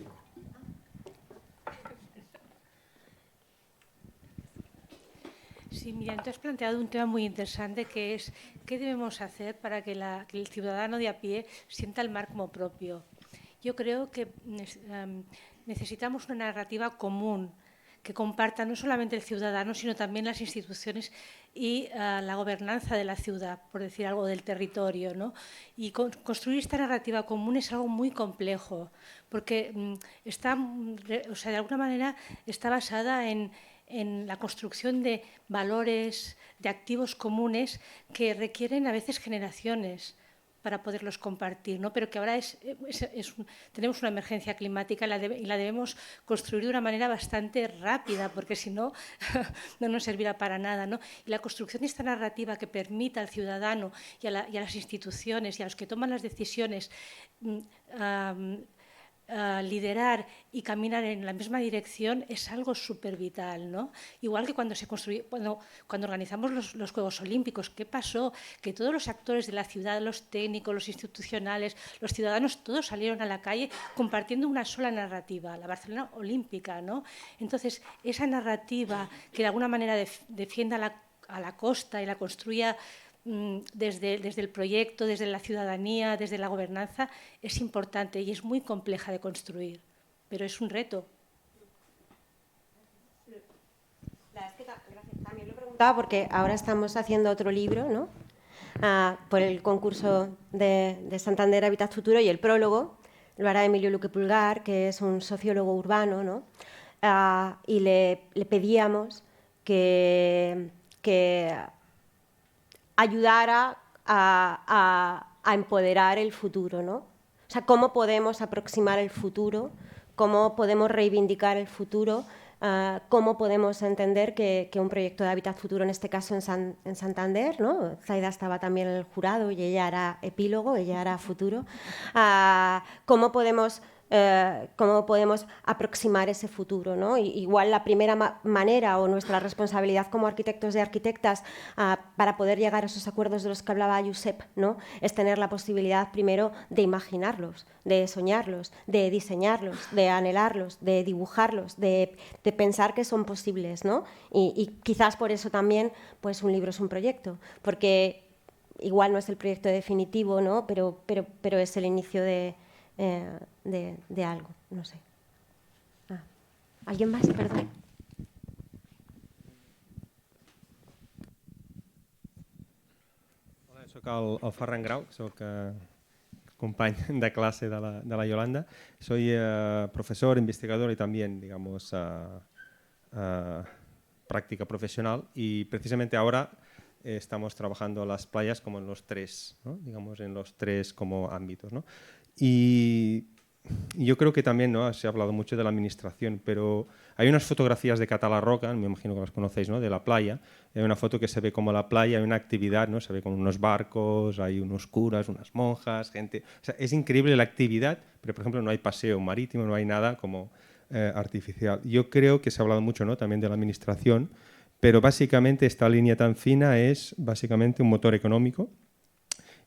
Sí, mira, tú has planteado un tema muy interesante que es qué debemos hacer para que el ciudadano de a pie sienta el mar como propio. Yo creo que necesitamos una narrativa común que comparta no solamente el ciudadano, sino también las instituciones y la gobernanza de la ciudad, por decir algo, del territorio, ¿no? Y construir esta narrativa común es algo muy complejo, porque de alguna manera está basada en la construcción de valores, de activos comunes que requieren a veces generaciones para poderlos compartir, ¿no? Pero que ahora tenemos una emergencia climática y la debemos construir de una manera bastante rápida, porque si no, no nos servirá para nada, ¿no? Y la construcción de esta narrativa que permita al ciudadano y a las instituciones y a los que toman las decisiones liderar y caminar en la misma dirección es algo súper vital, ¿no? Igual que cuando organizamos los Juegos Olímpicos, ¿qué pasó? Que todos los actores de la ciudad, los técnicos, los institucionales, los ciudadanos, todos salieron a la calle compartiendo una sola narrativa, la Barcelona Olímpica, ¿no? Entonces, esa narrativa que de alguna manera defienda a la costa y la construya desde el proyecto, desde la ciudadanía, desde la gobernanza, es importante y es muy compleja de construir, pero es un reto. También lo preguntaba porque ahora estamos haciendo otro libro, ¿no? Por el concurso de Santander Hábitat Futuro, y el prólogo lo hará Emilio Luque Pulgar, que es un sociólogo urbano, ¿no? Y le pedíamos que ayudara a empoderar el futuro, ¿no? O sea, cómo podemos aproximar el futuro, cómo podemos reivindicar el futuro, cómo podemos entender que un proyecto de hábitat futuro, en este caso en Santander, ¿no? Zaida estaba también en el jurado y ella hará epílogo, ella hará futuro, cómo podemos aproximar ese futuro, ¿no? Igual la primera manera o nuestra responsabilidad como arquitectos y arquitectas para poder llegar a esos acuerdos de los que hablaba Josep, ¿no? Es tener la posibilidad primero de imaginarlos, de soñarlos, de diseñarlos, de anhelarlos, de dibujarlos, de pensar que son posibles, ¿no? Y quizás por eso también pues un libro es un proyecto, porque igual no es el proyecto definitivo, ¿no? Pero es el inicio de algo, no sé. ¿Alguien más? Perdón. Hola, soc el Ferran Grau, soc company de clase de la Yolanda. Soy profesor, investigador y también, digamos, práctica profesional, y precisamente ahora estamos trabajando las playas como en los tres, ¿no? Digamos, en los tres como ámbitos, ¿no? Y yo creo que también, ¿no?, se ha hablado mucho de la administración, pero hay unas fotografías de Catalarroca, me imagino que las conocéis, ¿no?, de la playa. Hay una foto que se ve como la playa, hay una actividad, ¿no?, se ve con unos barcos, hay unos curas, unas monjas, gente. O sea, es increíble la actividad, pero por ejemplo no hay paseo marítimo, no hay nada como artificial. Yo creo que se ha hablado mucho, ¿no?, también de la administración, pero básicamente esta línea tan fina es básicamente un motor económico.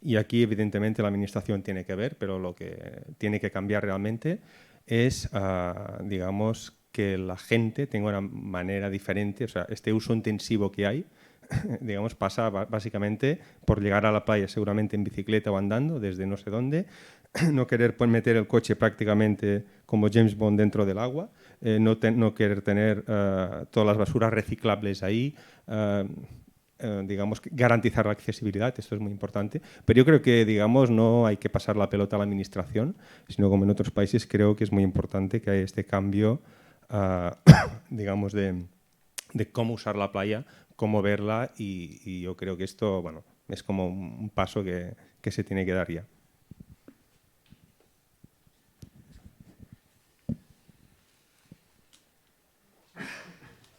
Y aquí, evidentemente, la administración tiene que ver, pero lo que tiene que cambiar realmente es, digamos, que la gente tenga una manera diferente. O sea, este uso intensivo que hay, digamos, pasa básicamente por llegar a la playa seguramente en bicicleta o andando desde no sé dónde, no querer meter el coche prácticamente como James Bond dentro del agua, no querer tener todas las basuras reciclables ahí, digamos, garantizar la accesibilidad, esto es muy importante, pero yo creo que, digamos, no hay que pasar la pelota a la administración, sino como en otros países creo que es muy importante que haya este cambio, digamos, de cómo usar la playa, cómo verla, y yo creo que esto, bueno, es como un paso que se tiene que dar ya.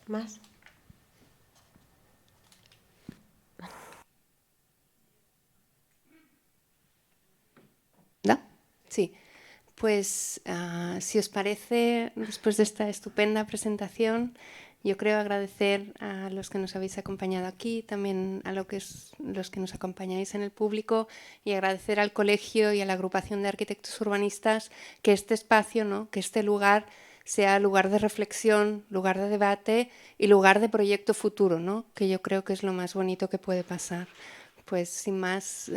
¿Más? Sí, pues si os parece, después de esta estupenda presentación, yo creo agradecer a los que nos habéis acompañado aquí, también a los que nos acompañáis en el público, y agradecer al colegio y a la agrupación de arquitectos urbanistas que este espacio, ¿no?, que este lugar sea lugar de reflexión, lugar de debate y lugar de proyecto futuro, ¿no?, que yo creo que es lo más bonito que puede pasar. Pues sin más,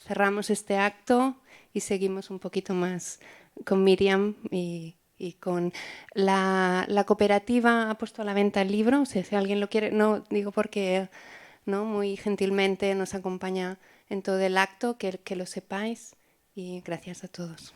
cerramos este acto y seguimos un poquito más con Miriam y con la cooperativa ha puesto a la venta el libro, o sea, si alguien lo quiere, no digo porque, ¿no?, muy gentilmente nos acompaña en todo el acto, que lo sepáis, y gracias a todos.